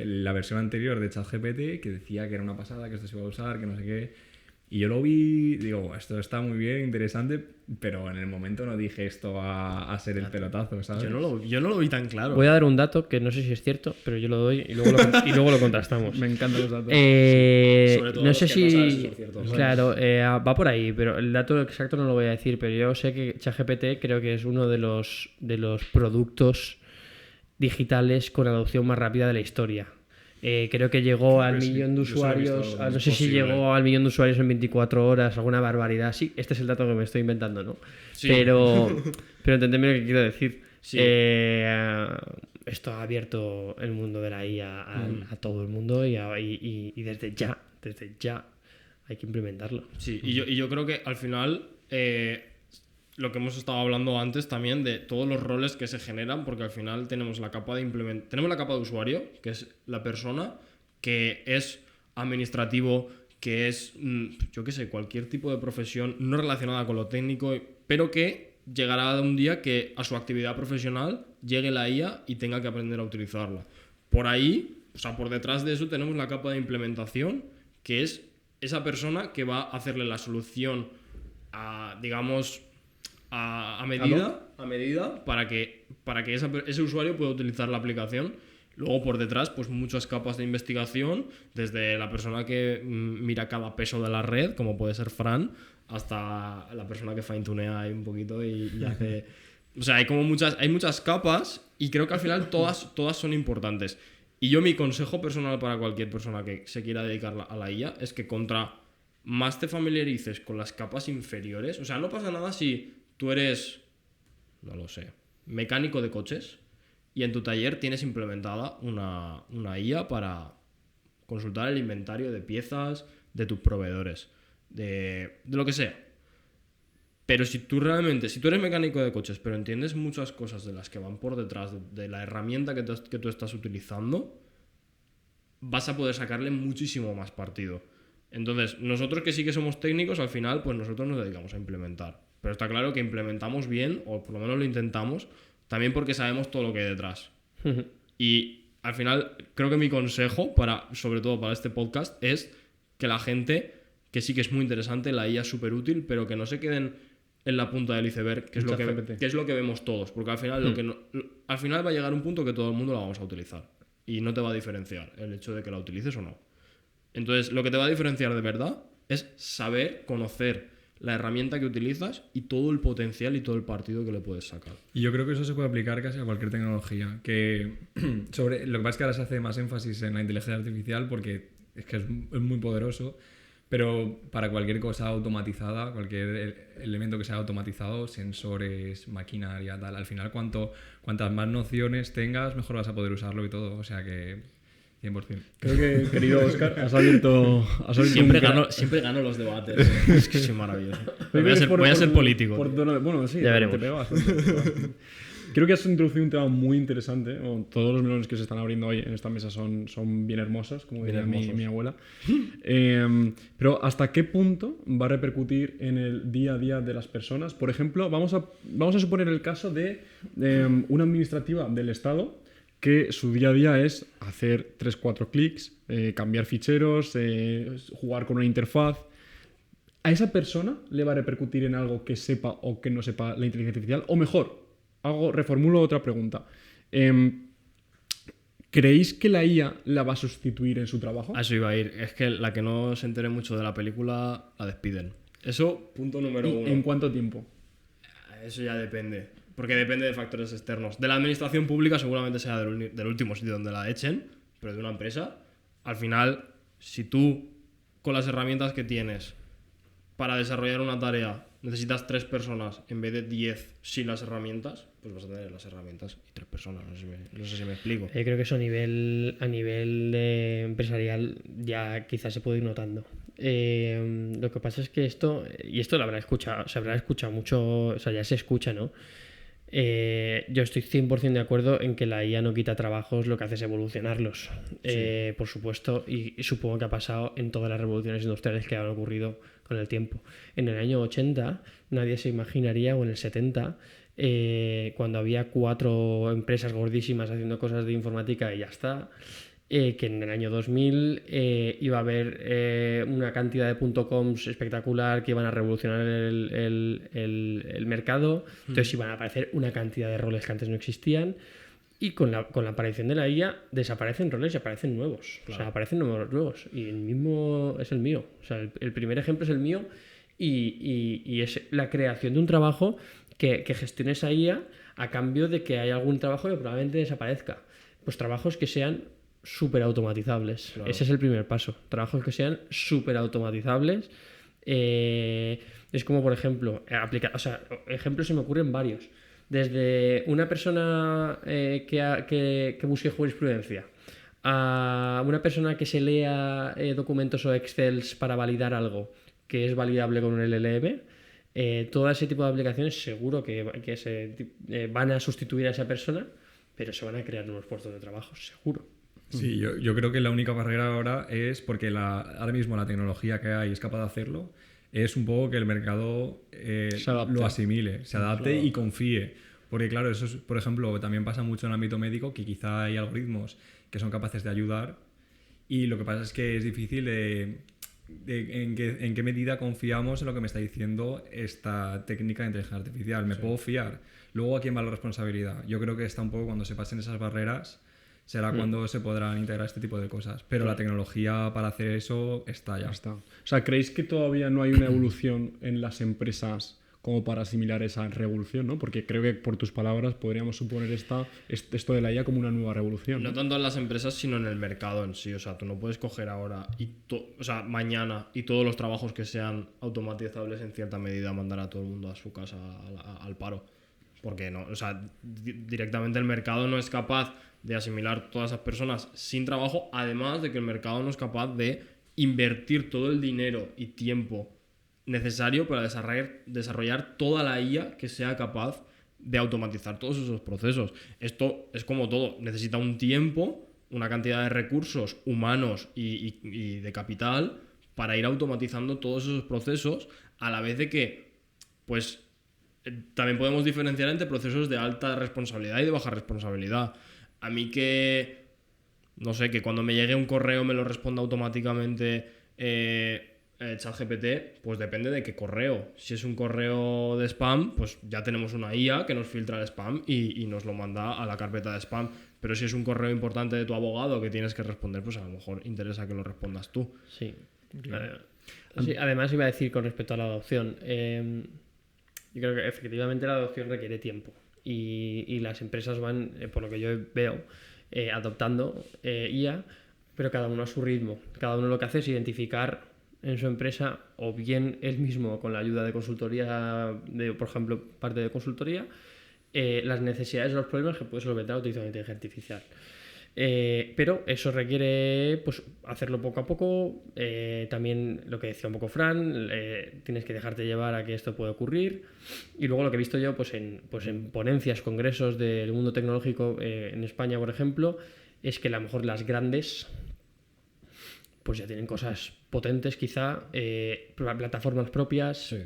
la versión anterior de ChatGPT, que decía que era una pasada, que esto se iba a usar, que no sé qué. Y yo lo vi, digo, esto está muy bien, interesante, pero en el momento no dije esto va a ser el pelotazo, ¿sabes? Yo no lo vi tan claro. Voy a dar un dato que no sé si es cierto, pero yo lo doy y luego lo contrastamos. Me encantan los datos. Sobre todo No los sé que no sabes si si... son ciertos. Claro, va por ahí, pero el dato exacto no lo voy a decir, pero yo sé que ChatGPT creo que es uno de los productos digitales con adopción más rápida de la historia. Creo que llegó al sí. Yo millón de solo he visto usuarios, algo. no sé si Posible. llegó al millón de usuarios en 24 horas, alguna barbaridad. Sí, este es el dato que me estoy inventando, ¿no? Sí. Pero entendedme lo que quiero decir. Sí. Esto ha abierto el mundo de la IA a todo el mundo y desde ya hay que implementarlo. Sí, y yo creo que al final lo que hemos estado hablando antes también de todos los roles que se generan, porque al final tenemos la capa tenemos la capa de usuario, que es la persona, que es administrativo, que es, yo qué sé, cualquier tipo de profesión no relacionada con lo técnico, pero que llegará un día que a su actividad profesional llegue la IA y tenga que aprender a utilizarla. Por ahí, o sea, por detrás de eso tenemos la capa de implementación, que es esa persona que va a hacerle la solución digamos, a medida para que ese usuario pueda utilizar la aplicación. Luego por detrás, pues muchas capas de investigación, desde la persona que mira cada peso de la red, como puede ser Fran, hasta la persona que fine-tunea ahí un poquito y hace... O sea, hay muchas capas y creo que al final todas son importantes. Y yo mi consejo personal para cualquier persona que se quiera dedicar a la IA es que contra más te familiarices con las capas inferiores, o sea, no pasa nada si tú eres, no lo sé, mecánico de coches y en tu taller tienes implementada una IA para consultar el inventario de piezas de tus proveedores, de lo que sea. Pero si tú eres mecánico de coches, pero entiendes muchas cosas de las que van por detrás de la herramienta que tú estás utilizando, vas a poder sacarle muchísimo más partido. Entonces, nosotros que sí que somos técnicos, al final, pues nosotros nos dedicamos a implementar. Pero está claro que implementamos bien, o por lo menos lo intentamos, también porque sabemos todo lo que hay detrás. Y al final, creo que mi consejo, sobre todo para este podcast, es que la gente, que sí que es muy interesante, la IA es súper útil, pero que no se queden en la punta del iceberg, que es lo que vemos todos. Porque al final, al final va a llegar un punto que todo el mundo la vamos a utilizar. Y no te va a diferenciar el hecho de que la utilices o no. Entonces, lo que te va a diferenciar de verdad es saber, conocer la herramienta que utilizas y todo el potencial y todo el partido que le puedes sacar. Y yo creo que eso se puede aplicar casi a cualquier tecnología. Lo que pasa es que ahora se hace más énfasis en la inteligencia artificial porque es que es muy poderoso. Pero para cualquier cosa automatizada, cualquier elemento que sea automatizado, sensores, maquinaria, tal, al final cuantas más nociones tengas, mejor vas a poder usarlo y todo. O sea que 100%. Creo que, querido Óscar, has abierto Siempre gano los debates. Es que soy maravilloso. Voy a ser político. Bueno, sí, Ya veremos. te pega bastante. Creo que has introducido un tema muy interesante. Todos los melones que se están abriendo hoy en esta mesa son bien hermosos, como diría mi abuela. Pero ¿hasta qué punto va a repercutir en el día a día de las personas? Por ejemplo, vamos a suponer el caso de una administrativa del Estado que su día a día es hacer 3-4 clics, cambiar ficheros, jugar con una interfaz. ¿A esa persona le va a repercutir en algo que sepa o que no sepa la inteligencia artificial? O mejor, reformulo otra pregunta. ¿Creéis que la IA la va a sustituir en su trabajo? A eso iba a ir. Es que la que no se entere mucho de la película la despiden. Eso, punto número uno. ¿En cuánto tiempo? Eso ya depende. Porque depende de factores externos. De la administración pública seguramente sea del último sitio donde la echen, pero de una empresa, al final, si tú, con las herramientas que tienes para desarrollar una tarea, necesitas 3 personas en vez de 10 sin las herramientas, pues vas a tener las herramientas y 3 personas. No sé si me explico. Yo creo que eso a nivel empresarial ya quizás se puede ir notando. Lo que pasa es que esto lo se habrá escuchado mucho, o sea, ya se escucha, ¿no? Yo estoy 100% de acuerdo en que la IA no quita trabajos, lo que hace es evolucionarlos, por supuesto, y supongo que ha pasado en todas las revoluciones industriales que han ocurrido con el tiempo. En el año 80 nadie se imaginaría, o en el 70, cuando había 4 empresas gordísimas haciendo cosas de informática y ya está, que en el año 2000 iba a haber una cantidad de .coms espectacular que iban a revolucionar el mercado. Entonces iban a aparecer una cantidad de roles que antes no existían, y con la aparición de la IA desaparecen roles y aparecen nuevos. Claro. O sea, aparecen nuevos, y el mismo es el mío. O sea, el primer ejemplo es el mío, y es la creación de un trabajo que gestione esa IA a cambio de que haya algún trabajo que probablemente desaparezca. Pues trabajos que sean súper automatizables. Claro. Ese es el primer paso. Trabajos que sean súper automatizables. Es como, por ejemplo, ejemplos se me ocurren varios. Desde una persona que busque jurisprudencia, a una persona que se lea documentos o Excels para validar algo que es validable con un LLM. Todo ese tipo de aplicaciones seguro que se van a sustituir a esa persona, pero se van a crear nuevos puestos de trabajo, seguro. Sí, yo creo que la única barrera ahora es porque ahora mismo la tecnología que hay es capaz de hacerlo, es un poco que el mercado lo asimile, se adapte, claro, y confíe. Porque claro, eso es, por ejemplo, también pasa mucho en el ámbito médico, que quizá hay algoritmos que son capaces de ayudar, y lo que pasa es que es difícil en qué medida confiamos en lo que me está diciendo esta técnica de inteligencia artificial. ¿Me puedo fiar? Luego, ¿a quién va la responsabilidad? Yo creo que está un poco cuando se pasen esas barreras, será cuando se podrán integrar este tipo de cosas. Pero la tecnología para hacer eso está ya. O sea, ¿creéis que todavía no hay una evolución en las empresas como para asimilar esa revolución, ¿no? Porque creo que por tus palabras podríamos suponer esto de la IA como una nueva revolución. No tanto en las empresas, sino en el mercado en sí. O sea, tú no puedes coger ahora mañana y todos los trabajos que sean automatizables en cierta medida mandar a todo el mundo a su casa al paro. Porque no, o sea, directamente el mercado no es capaz de asimilar todas esas personas sin trabajo, además de que el mercado no es capaz de invertir todo el dinero y tiempo necesario para desarrollar toda la IA que sea capaz de automatizar todos esos procesos. Esto es como todo, necesita un tiempo, una cantidad de recursos humanos y de capital para ir automatizando todos esos procesos, a la vez de que, pues, también podemos diferenciar entre procesos de alta responsabilidad y de baja responsabilidad. A mí que, no sé, que cuando me llegue un correo me lo responda automáticamente ChatGPT, pues depende de qué correo. Si es un correo de spam, pues ya tenemos una IA que nos filtra el spam y nos lo manda a la carpeta de spam. Pero si es un correo importante de tu abogado que tienes que responder, pues a lo mejor interesa que lo respondas tú. Sí, claro. Sí, además iba a decir con respecto a la adopción, yo creo que efectivamente la adopción requiere tiempo, y las empresas van, por lo que yo veo, adoptando IA, pero cada uno a su ritmo. Cada uno lo que hace es identificar en su empresa, o bien él mismo con la ayuda de consultoría, por ejemplo, parte de consultoría, las necesidades o los problemas que puede solventar utilizando inteligencia artificial. Pero eso requiere pues hacerlo poco a poco. También lo que decía un poco Fran, tienes que dejarte llevar a que esto puede ocurrir. Y luego lo que he visto yo pues en ponencias, congresos del mundo tecnológico en España, por ejemplo, es que a lo mejor las grandes pues ya tienen cosas potentes quizá, plataformas propias,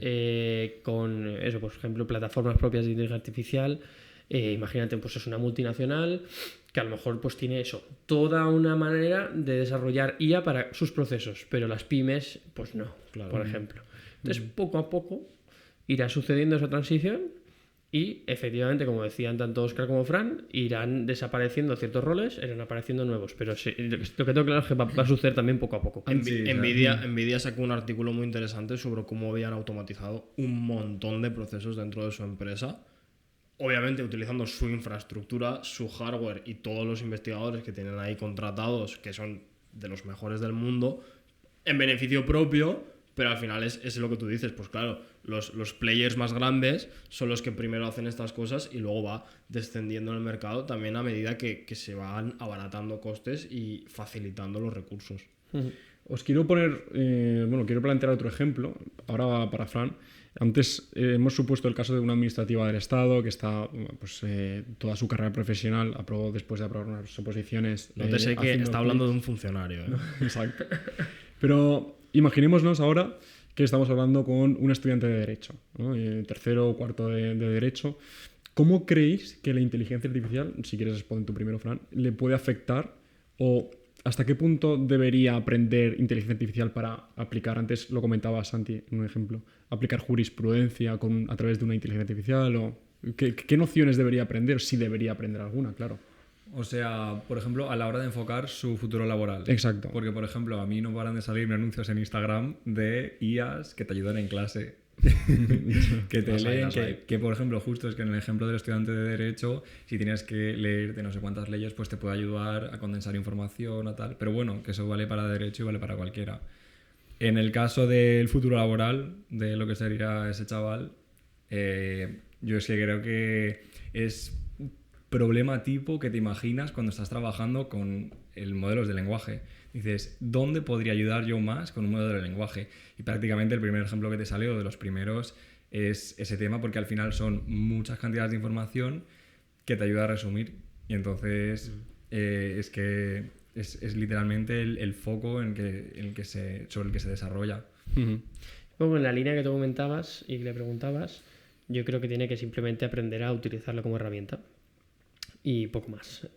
con eso, por ejemplo, plataformas propias de inteligencia artificial. Imagínate, pues es una multinacional que a lo mejor pues tiene eso, toda una manera de desarrollar IA para sus procesos, pero las pymes pues no, por ejemplo. Entonces poco a poco irá sucediendo esa transición y efectivamente, como decían tanto Óscar como Fran, irán desapareciendo ciertos roles, irán apareciendo nuevos, pero sí, lo que tengo claro es que va a suceder también poco a poco. Nvidia sacó un artículo muy interesante sobre cómo habían automatizado un montón de procesos dentro de su empresa, obviamente utilizando su infraestructura, su hardware y todos los investigadores que tienen ahí contratados, que son de los mejores del mundo, en beneficio propio, pero al final es lo que tú dices, pues claro, los players más grandes son los que primero hacen estas cosas y luego va descendiendo en el mercado también a medida que se van abaratando costes y facilitando los recursos. Os quiero poner, quiero plantear otro ejemplo, ahora va para Fran. Antes hemos supuesto el caso de una administrativa del Estado que está, toda su carrera profesional, aprobó después de aprobar unas oposiciones. Nótese que está hablando de un funcionario. No, exacto. Pero imaginémonos ahora que estamos hablando con un estudiante de Derecho, ¿no? Tercero o cuarto de Derecho. ¿Cómo creéis que la inteligencia artificial, si quieres responder tú primero, Fran, le puede afectar o hasta qué punto debería aprender inteligencia artificial para aplicar, antes lo comentaba Santi en un ejemplo, aplicar jurisprudencia a través de una inteligencia artificial o qué nociones debería aprender, si debería aprender alguna, claro? O sea, por ejemplo, a la hora de enfocar su futuro laboral. Exacto. Porque, por ejemplo, a mí no paran de salirme anuncios en Instagram de IAs que te ayudan en clase. Que te leen, que por ejemplo, justo es que en el ejemplo del estudiante de Derecho, si tienes que leer de no sé cuántas leyes, pues te puede ayudar a condensar información o tal. Pero bueno, que eso vale para Derecho y vale para cualquiera. En el caso del futuro laboral, de lo que sería ese chaval, yo es que creo que es problema tipo que te imaginas cuando estás trabajando con el modelos de lenguaje. Dices, ¿dónde podría ayudar yo más con un modelo de lenguaje? Y prácticamente el primer ejemplo que te sale, o de los primeros, es ese tema, porque al final son muchas cantidades de información que te ayuda a resumir. Y entonces es que es literalmente el foco sobre el que se desarrolla. Bueno, en la línea que tú comentabas y que le preguntabas, yo creo que tiene que simplemente aprender a utilizarlo como herramienta. Y poco más.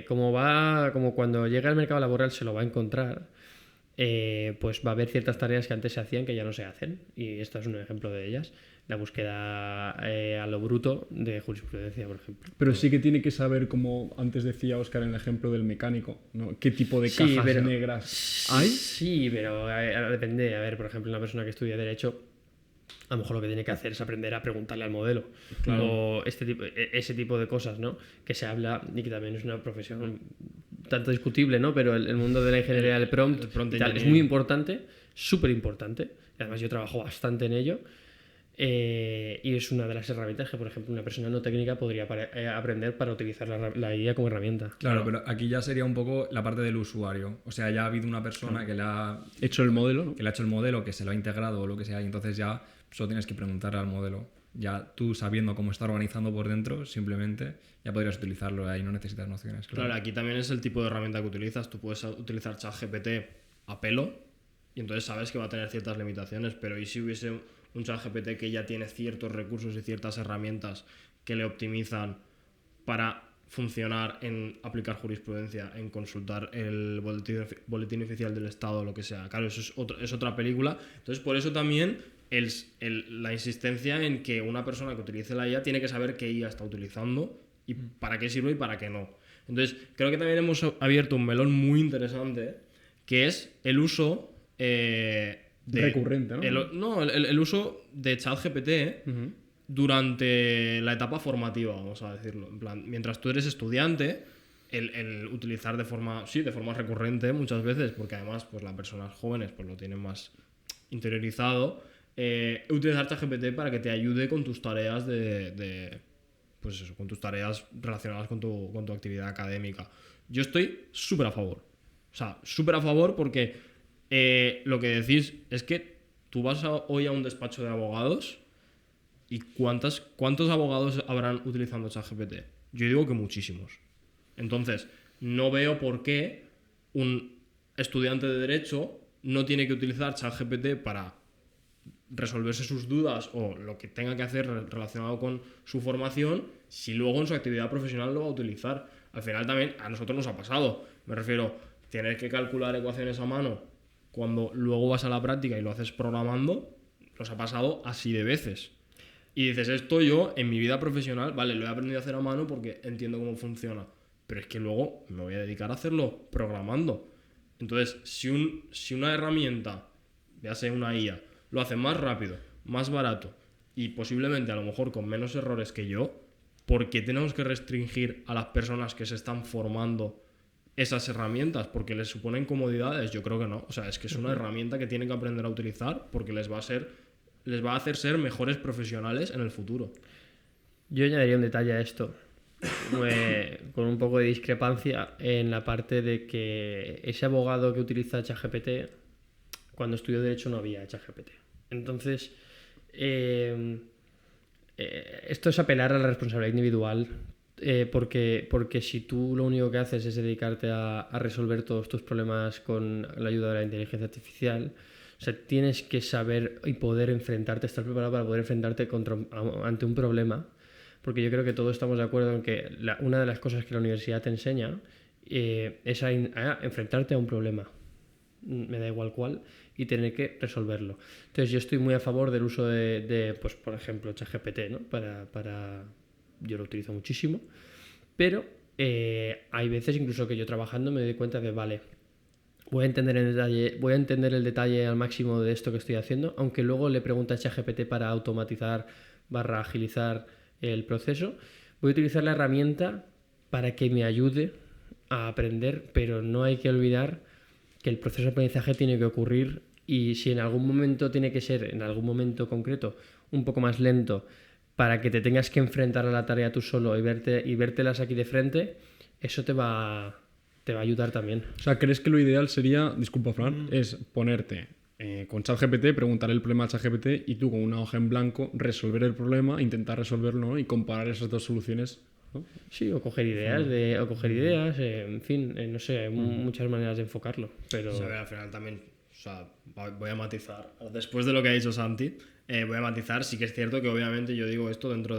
Como cuando llega al mercado laboral se lo va a encontrar, pues va a haber ciertas tareas que antes se hacían que ya no se hacen. Y esto es un ejemplo de ellas. La búsqueda a lo bruto de jurisprudencia, por ejemplo. Pero sí que tiene que saber, como antes decía Óscar en el ejemplo del mecánico, ¿no? ¿Qué tipo de cajas negras hay? Sí, pero depende. A ver, por ejemplo, una persona que estudia Derecho, a lo mejor lo que tiene que hacer es aprender a preguntarle al modelo. Claro. O ese tipo de cosas, ¿no? Que se habla y que también es una profesión tanto discutible, ¿no? Pero el mundo de la ingeniería del prompt es muy importante, súper importante. Además yo trabajo bastante en ello. Y es una de las herramientas que, por ejemplo, una persona no técnica podría aprender para utilizar la IA como herramienta. Claro, pero aquí ya sería un poco la parte del usuario. O sea, ya ha habido una persona que le ha hecho el modelo, ¿no? Que le ha hecho el modelo, que se lo ha integrado o lo que sea, y entonces ya solo tienes que preguntarle al modelo. Ya tú, sabiendo cómo está organizando por dentro, simplemente ya podrías utilizarlo, ahí no necesitas nociones. Claro, aquí también es el tipo de herramienta que utilizas. Tú puedes utilizar ChatGPT a pelo y entonces sabes que va a tener ciertas limitaciones, pero ¿y si hubiese un ChatGPT que ya tiene ciertos recursos y ciertas herramientas que le optimizan para funcionar en aplicar jurisprudencia, en consultar el boletín oficial del Estado, lo que sea? Claro, eso es otra película. Entonces, por eso también la insistencia en que una persona que utilice la IA tiene que saber qué IA está utilizando y para qué sirve y para qué no. Entonces, creo que también hemos abierto un melón muy interesante, que es el uso recurrente, ¿no? El uso de ChatGPT durante la etapa formativa, vamos a decirlo. En plan, mientras tú eres estudiante, el utilizar de forma recurrente muchas veces, porque además pues las personas jóvenes pues lo tienen más interiorizado, utilizar ChatGPT para que te ayude con tus tareas pues eso, con tus tareas relacionadas con tu actividad académica. Yo estoy súper a favor. O sea, súper a favor porque lo que decís es que tú vas hoy a un despacho de abogados y ¿cuántos abogados habrán utilizando ChatGPT? Yo digo que muchísimos. Entonces, no veo por qué un estudiante de Derecho no tiene que utilizar ChatGPT para resolverse sus dudas o lo que tenga que hacer relacionado con su formación, si luego en su actividad profesional lo va a utilizar. Al final también a nosotros nos ha pasado. Me refiero, tener que calcular ecuaciones a mano cuando luego vas a la práctica y lo haces programando, nos ha pasado así de veces. Y dices, esto yo en mi vida profesional, vale, lo he aprendido a hacer a mano porque entiendo cómo funciona, pero es que luego me voy a dedicar a hacerlo programando. Entonces, si una herramienta, ya sea una IA, lo hace más rápido, más barato y posiblemente a lo mejor con menos errores que yo, ¿por qué tenemos que restringir a las personas que se están formando esas herramientas? Porque les suponen comodidades. Yo creo que no. O sea, es que es una herramienta que tienen que aprender a utilizar porque les va a hacer ser mejores profesionales en el futuro. Yo añadiría un detalle a esto, con un poco de discrepancia en la parte de que ese abogado que utiliza ChatGPT, cuando estudió Derecho no había ChatGPT. Entonces, esto es apelar a la responsabilidad individual, porque si tú lo único que haces es dedicarte a resolver todos tus problemas con la ayuda de la inteligencia artificial, o sea, tienes que saber y poder enfrentarte, estar preparado para poder enfrentarte ante un problema, porque yo creo que todos estamos de acuerdo en que una de las cosas que la universidad te enseña es a enfrentarte a un problema, me da igual cuál, y tener que resolverlo. Entonces yo estoy muy a favor del uso de pues por ejemplo, ChatGPT, ¿no? Yo lo utilizo muchísimo, pero hay veces incluso que yo trabajando me doy cuenta de, vale, voy a entender el detalle al máximo de esto que estoy haciendo, aunque luego le pregunte a ChatGPT para automatizar / agilizar el proceso. Voy a utilizar la herramienta para que me ayude a aprender, pero no hay que olvidar que el proceso de aprendizaje tiene que ocurrir, y si en algún momento tiene que ser, en algún momento concreto, un poco más lento para que te tengas que enfrentar a la tarea tú solo y vértelas aquí de frente, eso te va a ayudar también. O sea, ¿crees que lo ideal sería, disculpa Fran, es ponerte con ChatGPT, preguntarle el problema a ChatGPT y tú con una hoja en blanco resolver el problema, intentar resolverlo, ¿no? Y comparar esas dos soluciones, ¿no? Sí, o coger ideas, en fin, no sé, hay muchas maneras de enfocarlo, pero... O sea, al final también, o sea, voy a matizar. Después de lo que ha dicho Santi, voy a matizar. Sí que es cierto que obviamente yo digo esto dentro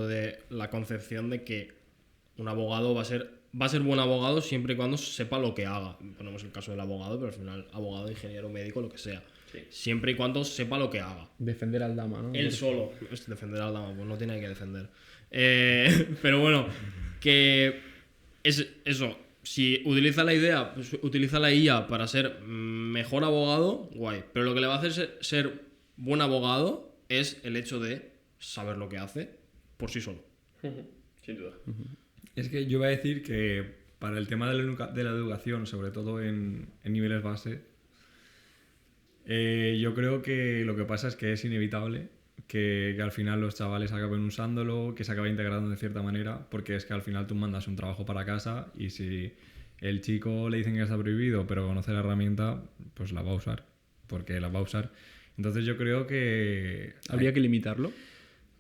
de la concepción de que un abogado va a ser buen abogado siempre y cuando sepa lo que haga. Ponemos el caso del abogado, pero al final abogado, ingeniero, médico, lo que sea. Sí. Siempre y cuando sepa lo que haga. Defender al dama, ¿no? Él solo. Defender al dama, pues no tiene que defender. Pero bueno, que es eso. Si utiliza la IA para ser mejor abogado, guay. Pero lo que le va a hacer ser buen abogado es el hecho de saber lo que hace por sí solo. Sin duda. Es que yo voy a decir que para el tema de la educación, sobre todo en niveles base, yo creo que lo que pasa es que es inevitable que al final los chavales acaben usándolo, que se acabe integrando de cierta manera, porque es que al final tú mandas un trabajo para casa y si el chico le dicen que está prohibido pero conoce la herramienta, pues la va a usar, porque la va a usar. Entonces yo creo que... ¿Habría que limitarlo?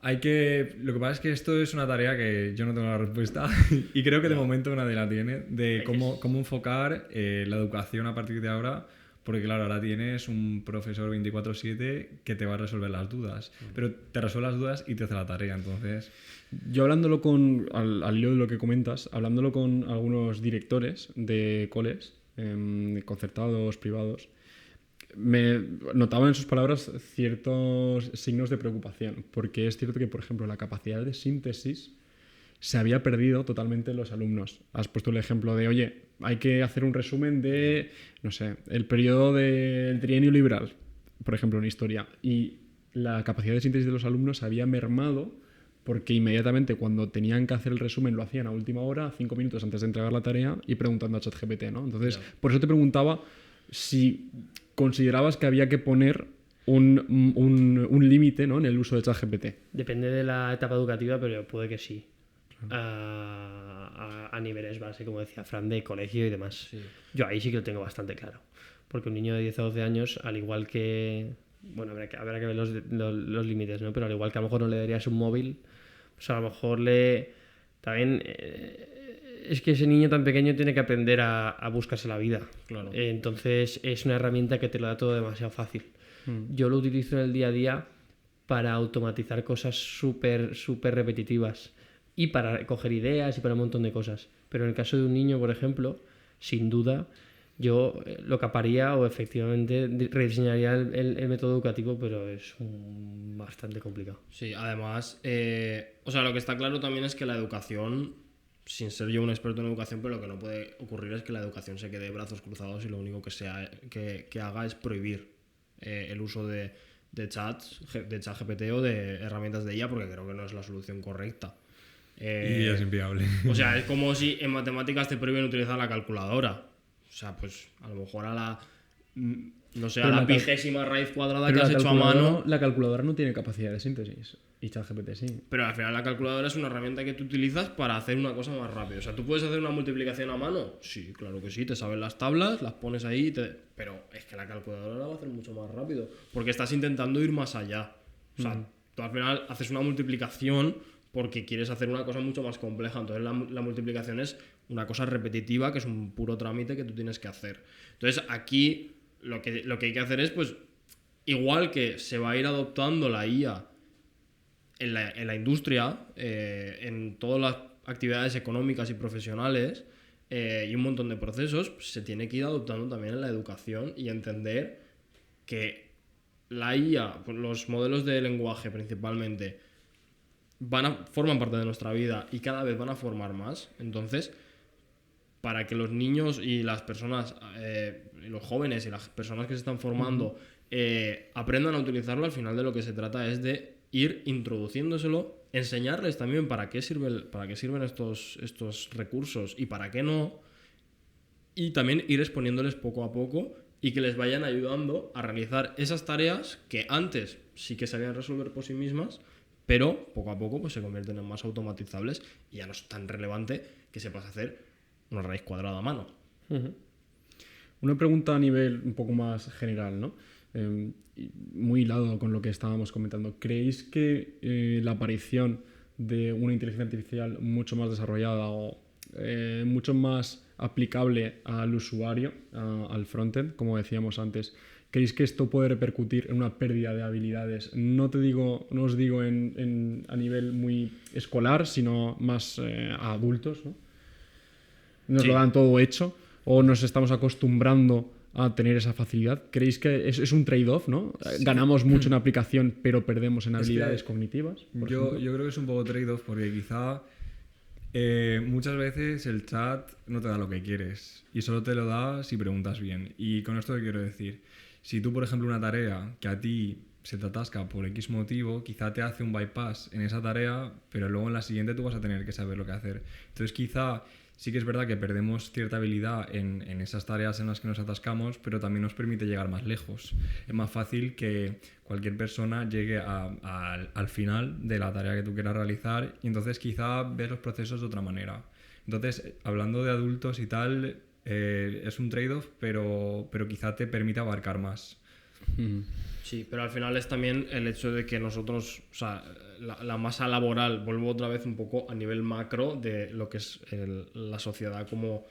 Lo que pasa es que esto es una tarea que yo no tengo la respuesta y creo que de momento nadie la tiene, de cómo enfocar la educación a partir de ahora, porque claro, ahora tienes un profesor 24/7 que te va a resolver las dudas, pero te resuelve las dudas y te hace la tarea, entonces... Yo hablándolo al hilo de lo que comentas, hablándolo con algunos directores de coles, concertados, privados, me notaba en sus palabras ciertos signos de preocupación, porque es cierto que, por ejemplo, la capacidad de síntesis se había perdido totalmente en los alumnos. Has puesto el ejemplo de, oye, hay que hacer un resumen de, no sé, el periodo del trienio liberal, por ejemplo, en historia, y la capacidad de síntesis de los alumnos había mermado porque inmediatamente cuando tenían que hacer el resumen lo hacían a última hora, 5 minutos antes de entregar la tarea y preguntando a ChatGPT, ¿no? Entonces, por eso te preguntaba si considerabas que había que poner un límite, ¿no?, en el uso de ChatGPT. Depende de la etapa educativa, pero puede que sí. A niveles base, como decía Fran, de colegio y demás. Sí. Yo ahí sí que lo tengo bastante claro. Porque un niño de 10 a 12 años, al igual que... Bueno, habrá que ver los límites, ¿no? Pero al igual que a lo mejor no le darías un móvil, pues a lo mejor también... es que ese niño tan pequeño tiene que aprender a buscarse la vida. Claro. Entonces es una herramienta que te lo da todo demasiado fácil. Yo lo utilizo en el día a día para automatizar cosas súper repetitivas y para coger ideas y para un montón de cosas. Pero en el caso de un niño, por ejemplo, sin duda, yo lo caparía o efectivamente rediseñaría el método educativo, pero es bastante complicado. Sí, además, o sea, lo que está claro también es que la educación, sin ser yo un experto en educación, pero lo que no puede ocurrir es que la educación se quede de brazos cruzados y lo único que haga es prohibir el uso de ChatGPT o de herramientas de IA, porque creo que no es la solución correcta. Y es inviable. O sea, es como si en matemáticas te prohíben utilizar la calculadora. O sea, pues a lo mejor a la... No sé, a la 20ª raíz cuadrada que has hecho a mano... La calculadora no tiene capacidad de síntesis. Y ChatGPT sí. Pero al final la calculadora es una herramienta que tú utilizas para hacer una cosa más rápido. O sea, ¿tú puedes hacer una multiplicación a mano? Sí, claro que sí. Te sabes las tablas, las pones ahí... Pero es que la calculadora la va a hacer mucho más rápido. Porque estás intentando ir más allá. O sea, tú al final haces una multiplicación porque quieres hacer una cosa mucho más compleja. Entonces la multiplicación es una cosa repetitiva, que es un puro trámite que tú tienes que hacer. Entonces aquí lo que hay que hacer es, pues, igual que se va a ir adoptando la IA en la industria, en todas las actividades económicas y profesionales, y un montón de procesos, pues, se tiene que ir adoptando también en la educación y entender que la IA, pues, los modelos de lenguaje principalmente, forman parte de nuestra vida y cada vez van a formar más. Entonces, para que los niños y las personas, los jóvenes y las personas que se están formando aprendan a utilizarlo, al final de lo que se trata es de ir introduciéndoselo, enseñarles también para qué sirven estos recursos y para qué no, y también ir exponiéndoles poco a poco y que les vayan ayudando a realizar esas tareas que antes sí que sabían resolver por sí mismas, pero poco a poco pues se convierten en más automatizables y ya no es tan relevante que sepas hacer una raíz cuadrada a mano. Una pregunta a nivel un poco más general, ¿no? Muy hilado con lo que estábamos comentando. ¿Creéis que la aparición de una inteligencia artificial mucho más desarrollada o mucho más aplicable al usuario, al frontend, como decíamos antes, creéis que esto puede repercutir en una pérdida de habilidades? No os digo a nivel muy escolar, sino más a adultos, ¿no? Nos lo dan todo hecho o nos estamos acostumbrando a tener esa facilidad. ¿Creéis que es un trade-off, ¿no? Sí. Ganamos mucho en aplicación, pero perdemos en habilidades cognitivas. Yo creo que es un poco trade-off porque quizá muchas veces el chat no te da lo que quieres y solo te lo da si preguntas bien. Y con esto, ¿qué quiero decir? Si tú, por ejemplo, una tarea que a ti se te atasca por X motivo, quizá te hace un bypass en esa tarea, pero luego en la siguiente tú vas a tener que saber lo que hacer. Entonces quizá sí que es verdad que perdemos cierta habilidad en esas tareas en las que nos atascamos, pero también nos permite llegar más lejos. Es más fácil que cualquier persona llegue al final de la tarea que tú quieras realizar y entonces quizá ves los procesos de otra manera. Entonces, hablando de adultos y tal, es un trade-off, pero quizá te permite abarcar más. Sí, pero al final es también el hecho de que nosotros, o sea, la masa laboral, vuelvo otra vez un poco a nivel macro de lo que es la sociedad, como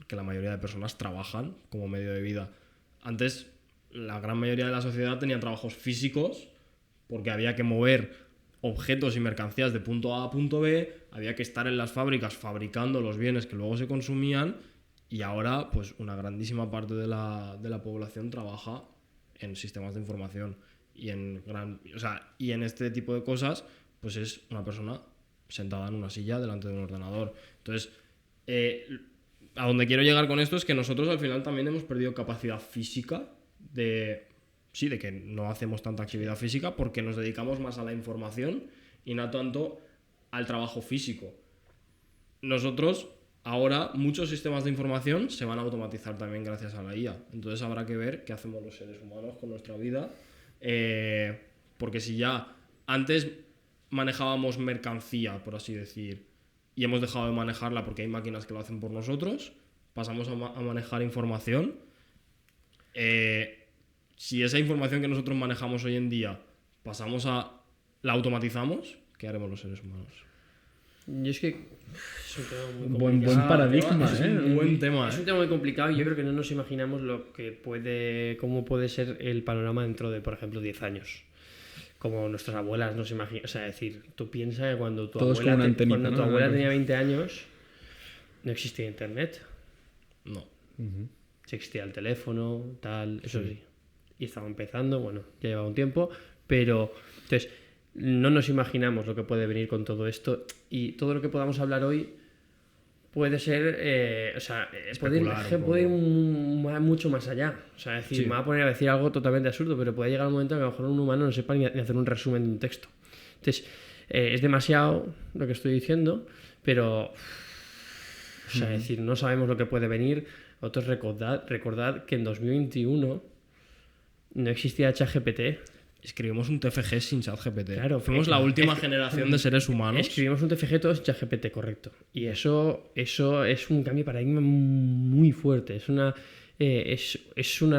que la mayoría de personas trabajan como medio de vida. Antes, la gran mayoría de la sociedad tenía trabajos físicos porque había que mover objetos y mercancías de punto A a punto B, había que estar en las fábricas fabricando los bienes que luego se consumían, y ahora pues una grandísima parte de la población trabaja en sistemas de información y en este tipo de cosas pues es una persona sentada en una silla delante de un ordenador. Entonces, a donde quiero llegar con esto es que nosotros al final también hemos perdido capacidad física de que no hacemos tanta actividad física porque nos dedicamos más a la información y no tanto al trabajo físico. Nosotros, ahora, muchos sistemas de información se van a automatizar también gracias a la IA. Entonces habrá que ver qué hacemos los seres humanos con nuestra vida. Porque si ya antes manejábamos mercancía, por así decir, y hemos dejado de manejarla porque hay máquinas que lo hacen por nosotros, pasamos a manejar información. Si esa información que nosotros manejamos hoy en día la automatizamos, ¿qué haremos los seres humanos? Yo es que es un tema muy Buen complicado. paradigma, Es un buen tema, Es un tema muy complicado y yo creo que no nos imaginamos cómo puede ser el panorama dentro de, por ejemplo, 10 años. Como nuestras abuelas nos imaginan. O sea, es decir, tú piensas que cuando tu Todos con una antenita, cuando tu ¿no? abuela tenía 20 años, no existía internet. No. Sí existía el teléfono, tal, eso sí. Y estaba empezando, bueno, ya llevaba un tiempo, pero entonces no nos imaginamos lo que puede venir con todo esto y todo lo que podamos hablar hoy puede ser, puede ir mucho más allá. O sea, es decir, me va a poner a decir algo totalmente absurdo, pero puede llegar un momento en que a lo mejor un humano no sepa ni hacer un resumen de un texto. Entonces, es demasiado lo que estoy diciendo, pero, o sea, es decir, no sabemos lo que puede venir. Otros recordad que en 2021 no existía ChatGPT. Escribimos un TFG sin ChatGPT. Claro, fuimos la última generación de seres humanos. Escribimos un TFG todos en ChatGPT, correcto. Y eso es un cambio de paradigma muy fuerte. Es una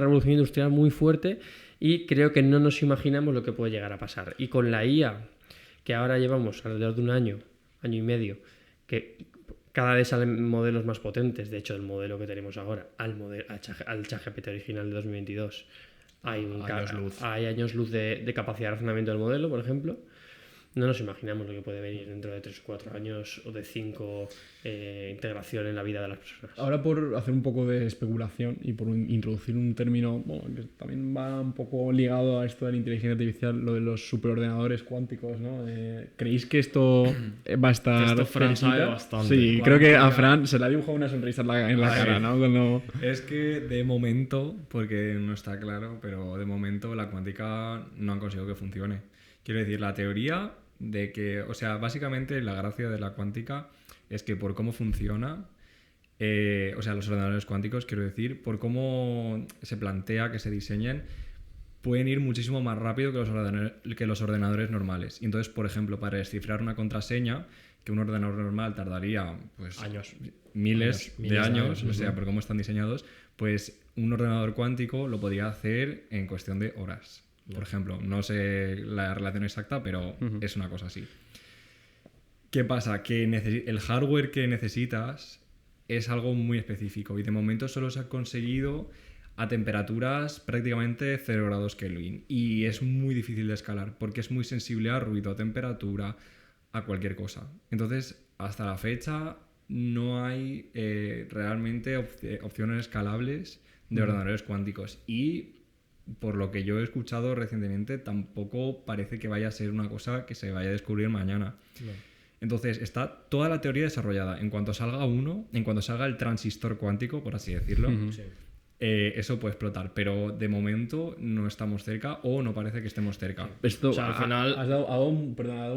revolución industrial muy fuerte y creo que no nos imaginamos lo que puede llegar a pasar. Y con la IA, que ahora llevamos alrededor de un año y medio, que cada vez salen modelos más potentes. De hecho, el modelo que tenemos ahora al ChatGPT original de 2022 hay años luz de capacidad de razonamiento del modelo, por ejemplo. No nos imaginamos lo que puede venir dentro de 3 o 4 años o de 5 integración en la vida de las personas. Ahora, por hacer un poco de especulación y por introducir un término que también va un poco ligado a esto de la inteligencia artificial, lo de los superordenadores cuánticos, ¿no? ¿Creéis que esto va a estar Esto Fran sabe cerquita? bastante. Sí, creo que a Fran se le ha dibujado una sonrisa en la cara, ¿no? Cuando... Es que de momento, porque no está claro, pero de momento la cuántica no han conseguido que funcione. Quiero decir, la teoría de que, o sea, básicamente la gracia de la cuántica es que por cómo funciona, o sea, los ordenadores cuánticos, quiero decir, por cómo se plantea que se diseñen, pueden ir muchísimo más rápido que los ordenadores normales. Y entonces, por ejemplo, para descifrar una contraseña, que un ordenador normal tardaría pues miles de años, o sea, por cómo están diseñados, pues un ordenador cuántico lo podría hacer en cuestión de horas. Por ejemplo, no sé la relación exacta, pero es una cosa así. ¿Qué pasa? Que el hardware que necesitas es algo muy específico y de momento solo se ha conseguido a temperaturas prácticamente 0 grados Kelvin y es muy difícil de escalar porque es muy sensible a ruido, a temperatura, a cualquier cosa. Entonces, hasta la fecha no hay realmente opciones escalables de ordenadores cuánticos y por lo que yo he escuchado recientemente, tampoco parece que vaya a ser una cosa que se vaya a descubrir mañana. No. Entonces, está toda la teoría desarrollada. En cuanto salga el transistor cuántico, por así decirlo, eso puede explotar. Pero de momento no estamos cerca o no parece que estemos cerca. Esto, o sea, al final... Has dado un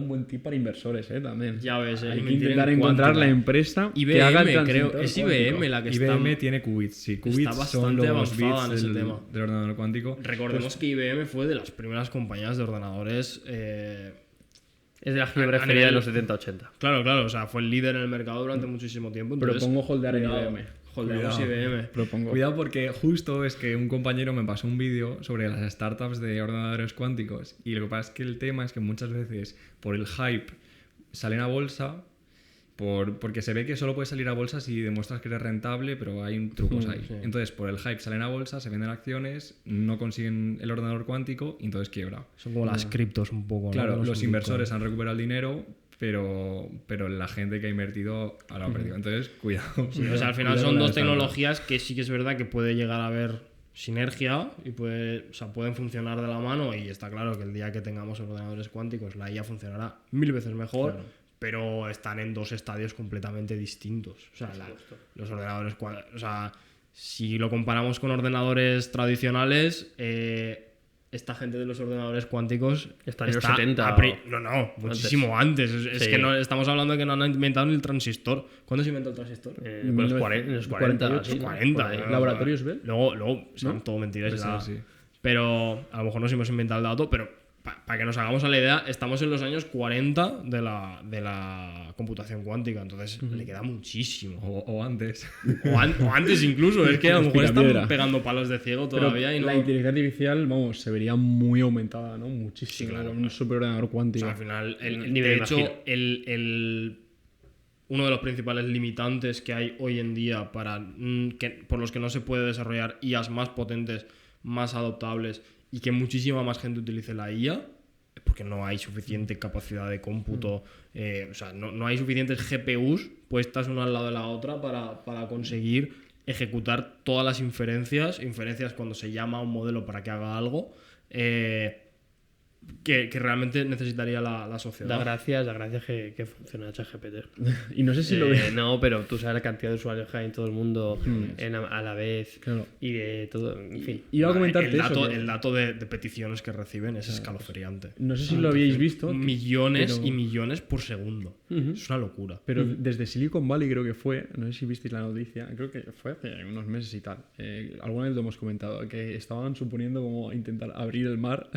buen tip para inversores, también. Ya ves, hay que intentar encontrar la empresa IBM, que haga el creo. Es IBM la que IBM tiene qubits, sí. Qubits está son bastante los avanzada bits en ese tema. del ordenador cuántico. Recordemos que IBM fue de las primeras compañías de ordenadores... es de la geografía de los 70-80. Claro, o sea, fue el líder en el mercado durante muchísimo tiempo. Entonces, Propongo holdear en IBM. Holdeamos IBM. Propongo. Cuidado porque justo es que un compañero me pasó un vídeo sobre las startups de ordenadores cuánticos y lo que pasa es que el tema es que muchas veces por el hype salen a bolsa porque se ve que solo puedes salir a bolsa si demuestras que eres rentable, pero hay trucos ahí. Sí. Entonces, por el hype salen a bolsa, se venden acciones, no consiguen el ordenador cuántico y entonces quiebra. Son como las criptos un poco, ¿no? Claro, los inversores han recuperado el dinero, pero la gente que ha invertido ahora ha perdido. Entonces, cuidado. Sí, o sea, al final son dos tecnologías que sí que es verdad que puede llegar a haber sinergia y pueden funcionar de la mano y está claro que el día que tengamos ordenadores cuánticos la IA funcionará 1000 veces mejor. Claro. Pero están en dos estadios completamente distintos. O sea, los ordenadores... O sea, si lo comparamos con ordenadores tradicionales, esta gente de los ordenadores cuánticos Está en los 70 No, muchísimo antes. Es Sí. que no, estamos hablando de que no han inventado ni el transistor. ¿Cuándo se inventó el transistor? En los 40, 48, así, 40. por ahí. ¿no? ¿Laboratorios Bell? Luego son todo mentiras. Puede ya. ser, sí. Pero a lo mejor nos hemos inventado el dato, pero para que nos hagamos a la idea, estamos en los años 40 de la computación cuántica, entonces le queda muchísimo. O antes. O antes incluso, es que a lo mejor Picapiedra. están pegando palos de ciego Pero todavía y no... la inteligencia artificial, vamos, se vería muy aumentada, ¿no? Muchísimo. Sí, claro, con claro. un superordenador O cuántico. sea, al final, El nivel de de hecho, magia. uno de los principales limitantes que hay hoy en día por los que no se puede desarrollar IAs más potentes, más adoptables y que muchísima más gente utilice la IA es porque no hay suficiente capacidad de cómputo, o sea, no hay suficientes GPUs puestas una al lado de la otra para conseguir ejecutar todas las inferencias cuando se llama a un modelo para que haga algo, que realmente necesitaría la sociedad. Da gracias que funciona ChatGPT. Y no sé si lo ves. No, pero tú sabes la cantidad de usuarios que hay en todo el mundo a la vez Claro. y de todo, en fin. Iba a comentarte el dato, eso. que- el dato de peticiones que reciben es escalofriante. No sé si lo habéis visto. Millones pero- y millones por segundo. Es una locura. Pero desde Silicon Valley creo que fue, no sé si visteis la noticia, creo que fue hace unos meses y tal. Alguna vez lo hemos comentado, que estaban suponiendo como intentar abrir el mar,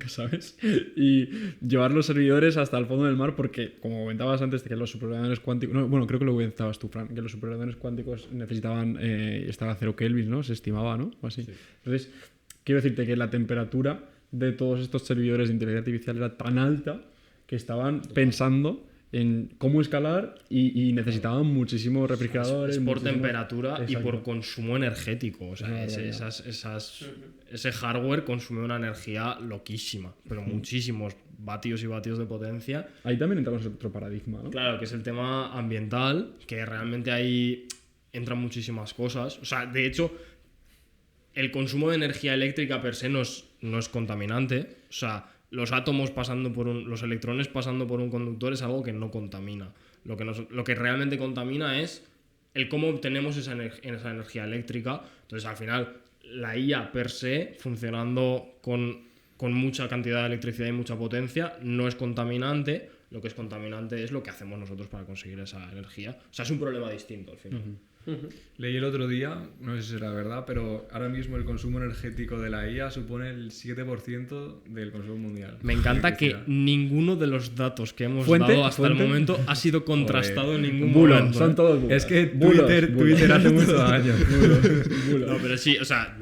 ¿sabes? Y llevar los servidores hasta el fondo del mar porque, como comentabas antes, de que los superordenadores cuánticos... No, bueno, creo que lo comentabas tú, Fran, que los superordenadores cuánticos necesitaban estar a 0 Kelvin, ¿no? Se estimaba, ¿no? O así. Entonces, quiero decirte que la temperatura de todos estos servidores de inteligencia artificial era tan alta que estaban pensando en cómo escalar y necesitaban muchísimos refrigeradores. Es por muchísimos- temperatura y Exacto. por consumo energético. O sea, Una barbaridad. ese hardware consume una energía loquísima, pero muchísimos vatios y vatios de potencia. Ahí también entramos en otro paradigma, ¿no? Claro, que es el tema ambiental, que realmente ahí entran muchísimas cosas. O sea, de hecho, el consumo de energía eléctrica per se no es contaminante. O sea, los átomos los electrones pasando por un conductor es algo que no contamina. Lo que realmente contamina es el cómo obtenemos esa energía eléctrica. Entonces, al final, la IA per se, funcionando con mucha cantidad de electricidad y mucha potencia, no es contaminante. Lo que es contaminante es lo que hacemos nosotros para conseguir esa energía. O sea, es un problema distinto al final. Leí el otro día, no sé si será verdad, pero ahora mismo el consumo energético de la IA supone el 7% del consumo mundial. Me encanta de que electricidad. ninguno de los datos que hemos ¿Fuente? dado hasta ¿Fuente? el momento ha sido contrastado en ningún Bulos, momento. son todos bulos. Es que Bulos, bulos. Twitter hace muchos años. No, pero sí, o sea,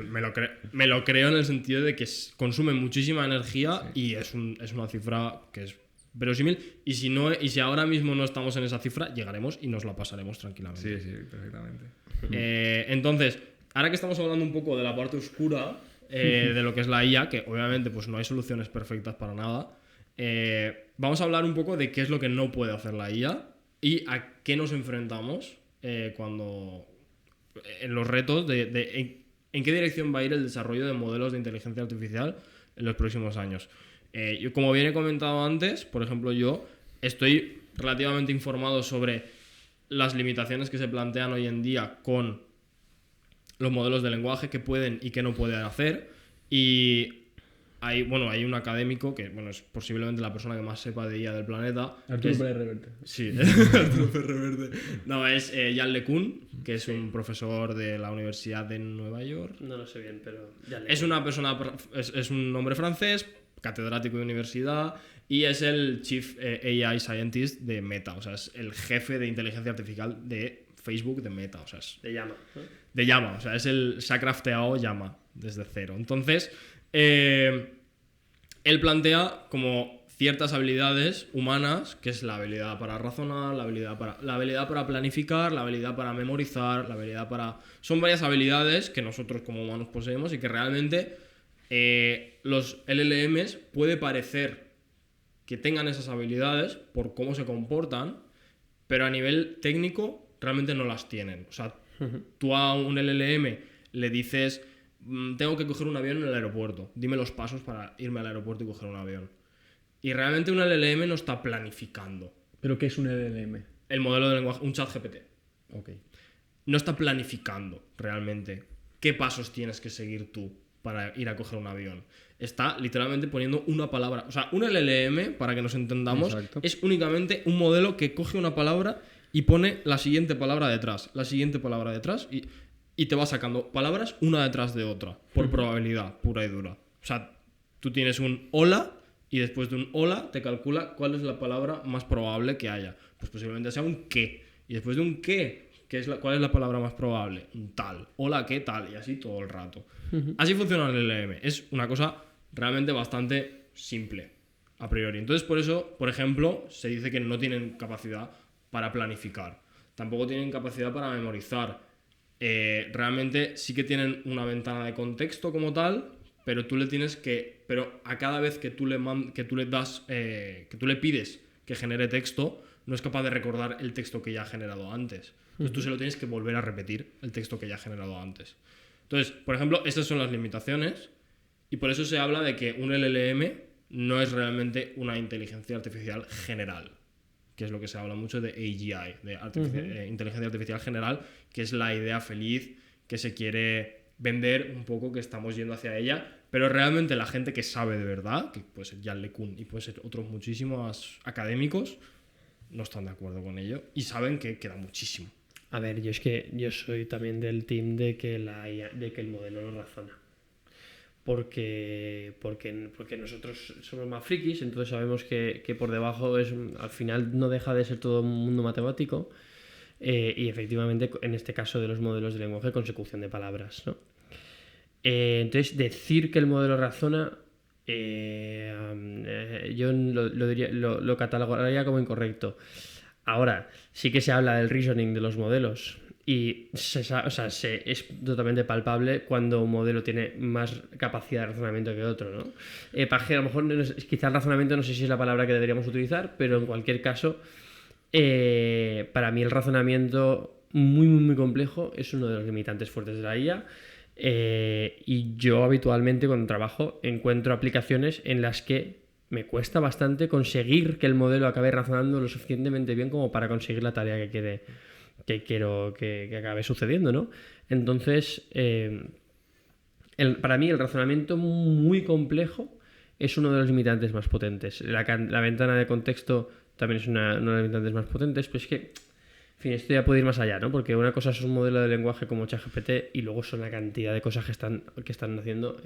me lo creo en el sentido de que consume muchísima energía y es una cifra que es verosímil. Y si ahora mismo no estamos en esa cifra, llegaremos y nos la pasaremos tranquilamente. Sí, perfectamente. Entonces, ahora que estamos hablando un poco de la parte oscura de lo que es la IA, que obviamente pues no hay soluciones perfectas para nada, vamos a hablar un poco de qué es lo que no puede hacer la IA y a qué nos enfrentamos cuando en los retos en qué dirección va a ir el desarrollo de modelos de inteligencia artificial en los próximos años. Como bien he comentado antes, por ejemplo, yo estoy relativamente informado sobre las limitaciones que se plantean hoy en día con los modelos de lenguaje, que pueden y que no pueden hacer. Y hay un académico que es posiblemente la persona que más sepa de IA del planeta. Arturo Pérez Reverte. Sí, Arturo Pérez Reverte. No, es Jan LeCun, que es un profesor de la Universidad de Nueva York. No lo sé bien, pero ya Es es un hombre francés, catedrático de universidad, y es el Chief AI Scientist de Meta, o sea, es el jefe de inteligencia artificial de Facebook, de Meta, o sea, de llama. ¿No? de Llama, o sea, se ha crafteado Llama desde cero. Entonces, él plantea como ciertas habilidades humanas, que es la habilidad para razonar, la habilidad para planificar, la habilidad para memorizar, la habilidad para... Son varias habilidades que nosotros como humanos poseemos y que realmente los LLMs puede parecer que tengan esas habilidades por cómo se comportan, pero a nivel técnico realmente no las tienen. O sea, tú a un LLM le dices, tengo que coger un avión en el aeropuerto, dime los pasos para irme al aeropuerto y coger un avión. Y realmente un LLM no está planificando. ¿Pero qué es un LLM? El modelo de lenguaje, un chat GPT, Ok. no está planificando realmente qué pasos tienes que seguir tú para ir a coger un avión. está literalmente poniendo una palabra. O sea, un LLM, para que nos entendamos, Exacto. es únicamente un modelo que coge una palabra y pone la siguiente palabra detrás, la siguiente palabra detrás y te va sacando palabras una detrás de otra, por probabilidad pura y dura. O sea, tú tienes un hola y después de un hola te calcula cuál es la palabra más probable que haya. Pues posiblemente sea un qué. Y después de un qué, ¿cuál es la palabra más probable? Un tal. Hola, ¿qué tal? Y así todo el rato. Así funciona el LLM. Es una cosa realmente bastante simple, a priori. Entonces, por eso, por ejemplo, se dice que no tienen capacidad para planificar. Tampoco tienen capacidad para memorizar. Realmente sí que tienen una ventana de contexto como tal, pero tú le tienes que... Pero a cada vez que tú le pides que genere texto, no es capaz de recordar el texto que ya ha generado antes. Entonces tú se lo tienes que volver a repetir, el texto que ya ha generado antes. Entonces, por ejemplo, estas son las limitaciones y por eso se habla de que un LLM no es realmente una inteligencia artificial general, que es lo que se habla mucho de AGI, de inteligencia artificial general, que es la idea feliz que se quiere vender un poco, que estamos yendo hacia ella, pero realmente la gente que sabe de verdad, que puede ser Yann LeCun y puede ser otros muchísimos académicos, no están de acuerdo con ello y saben que queda muchísimo. A ver, yo soy también del team de que el modelo no razona. Porque nosotros somos más frikis, entonces sabemos que por debajo al final no deja de ser todo un mundo matemático, y efectivamente en este caso de los modelos de lenguaje, consecución de palabras, ¿no? Entonces decir que el modelo razona, yo lo catalogaría como incorrecto. Ahora, sí que se habla del reasoning de los modelos y es totalmente palpable cuando un modelo tiene más capacidad de razonamiento que otro, ¿no? Para que a lo mejor quizá el razonamiento no sé si es la palabra que deberíamos utilizar, pero en cualquier caso, para mí el razonamiento muy, muy, muy complejo es uno de los limitantes fuertes de la IA. Y yo habitualmente cuando trabajo encuentro aplicaciones en las que me cuesta bastante conseguir que el modelo acabe razonando lo suficientemente bien como para conseguir la tarea que quiero que acabe sucediendo, ¿no? Entonces, para mí el razonamiento muy complejo es uno de los limitantes más potentes. La ventana de contexto también es uno de los limitantes más potentes, pero es que, en fin, esto ya puede ir más allá, ¿no? Porque una cosa es un modelo de lenguaje como ChatGPT y luego son la cantidad de cosas que están haciendo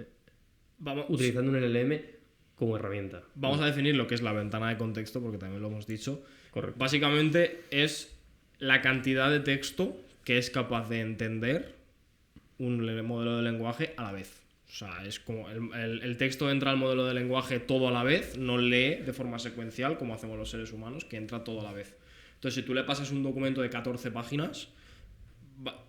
utilizando un LLM como herramienta. Vamos a definir lo que es la ventana de contexto, porque también lo hemos dicho. Correcto. Básicamente es la cantidad de texto que es capaz de entender un modelo de lenguaje a la vez. O sea, es como el texto entra al modelo de lenguaje todo a la vez, no lee de forma secuencial como hacemos los seres humanos, que entra todo a la vez. Entonces, si tú le pasas un documento de 14 páginas,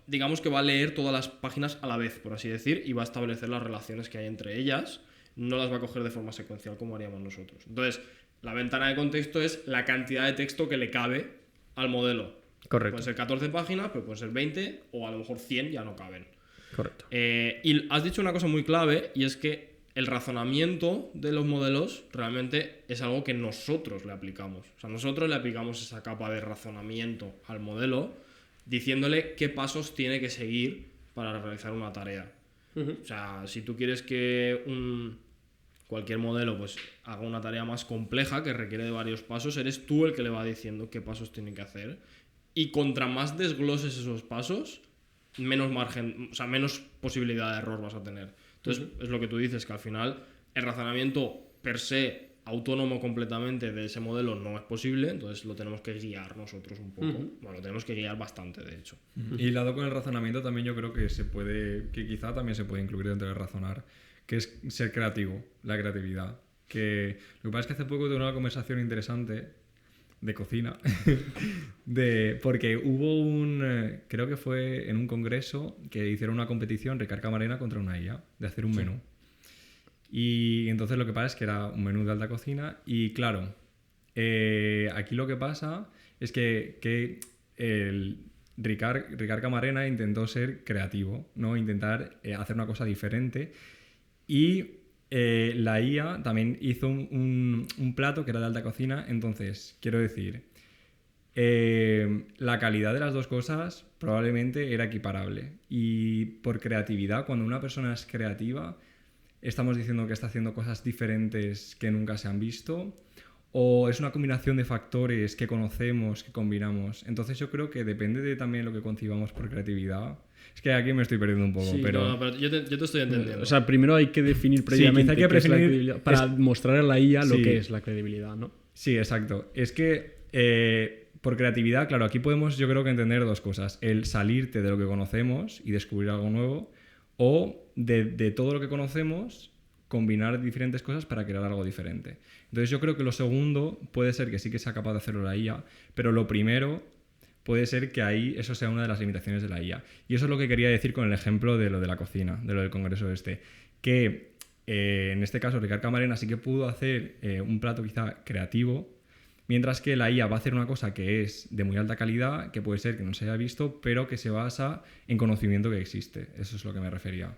digamos que va a leer todas las páginas a la vez, por así decir, y va a establecer las relaciones que hay entre ellas. No las va a coger de forma secuencial como haríamos nosotros. Entonces, la ventana de contexto es la cantidad de texto que le cabe al modelo. Correcto. Puede ser 14 páginas, pero puede ser 20 o a lo mejor 100 ya no caben. Correcto. Y has dicho una cosa muy clave, y es que el razonamiento de los modelos realmente es algo que nosotros le aplicamos. O sea, nosotros le aplicamos esa capa de razonamiento al modelo diciéndole qué pasos tiene que seguir para realizar una tarea. O sea, si tú quieres que cualquier modelo pues haga una tarea más compleja que requiere de varios pasos, eres tú el que le va diciendo qué pasos tiene que hacer. Y contra más desgloses esos pasos, menos margen, o sea, menos posibilidad de error vas a tener. Entonces, es lo que tú dices, que al final el razonamiento per se autónomo completamente de ese modelo no es posible, entonces lo tenemos que guiar nosotros un poco. Bueno, lo tenemos que guiar bastante, de hecho. Y hilado con el razonamiento también yo creo que que quizá también se puede incluir dentro de razonar, que es ser creativo, la creatividad. Que lo que pasa es que hace poco tuve una conversación interesante de cocina, porque hubo creo que fue en un congreso que hicieron una competición, Ricard Camarena contra una IA, de hacer un menú. Y entonces lo que pasa es que era un menú de alta cocina y claro, aquí lo que pasa es que el Ricard Camarena intentó ser creativo, ¿no? Intentar hacer una cosa diferente y la IA también hizo un plato que era de alta cocina. Entonces, quiero decir, la calidad de las dos cosas probablemente era equiparable y por creatividad, cuando una persona es creativa, estamos diciendo que está haciendo cosas diferentes que nunca se han visto, o es una combinación de factores que conocemos, que combinamos. Entonces yo creo que depende de también lo que concibamos por creatividad. Es que aquí me estoy perdiendo un poco, Sí, pero... no, pero yo te estoy entendiendo. O sea, primero hay que definir previamente quizá hay que qué es la definir- credibilidad para mostrar a la IA lo Sí. que es la credibilidad, ¿no? Sí, exacto. Es que por creatividad, claro, aquí podemos yo creo que entender dos cosas. El salirte de lo que conocemos y descubrir algo nuevo, o de todo lo que conocemos, combinar diferentes cosas para crear algo diferente. Entonces yo creo que lo segundo puede ser que sí que sea capaz de hacerlo la IA, pero lo primero puede ser que ahí eso sea una de las limitaciones de la IA. Y eso es lo que quería decir con el ejemplo de lo de la cocina, de lo del congreso este. Que en este caso Ricard Camarena sí que pudo hacer un plato quizá creativo, mientras que la IA va a hacer una cosa que es de muy alta calidad, que puede ser que no se haya visto, pero que se basa en conocimiento que existe. Eso es lo que me refería.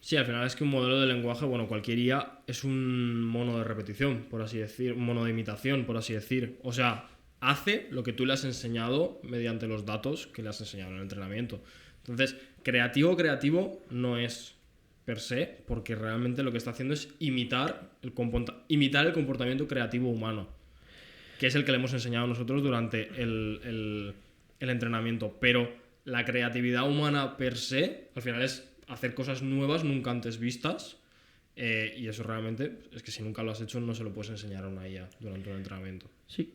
Sí, al final es que un modelo de lenguaje, bueno, cualquier IA es un mono de repetición, por así decir, un mono de imitación, por así decir. O sea, hace lo que tú le has enseñado mediante los datos que le has enseñado en el entrenamiento. Entonces, creativo no es per se, porque realmente lo que está haciendo es imitar el comportamiento creativo humano, que es el que le hemos enseñado nosotros durante el entrenamiento. Pero la creatividad humana per se, al final es hacer cosas nuevas nunca antes vistas, y eso realmente es que si nunca lo has hecho no se lo puedes enseñar a una IA durante un entrenamiento. Sí.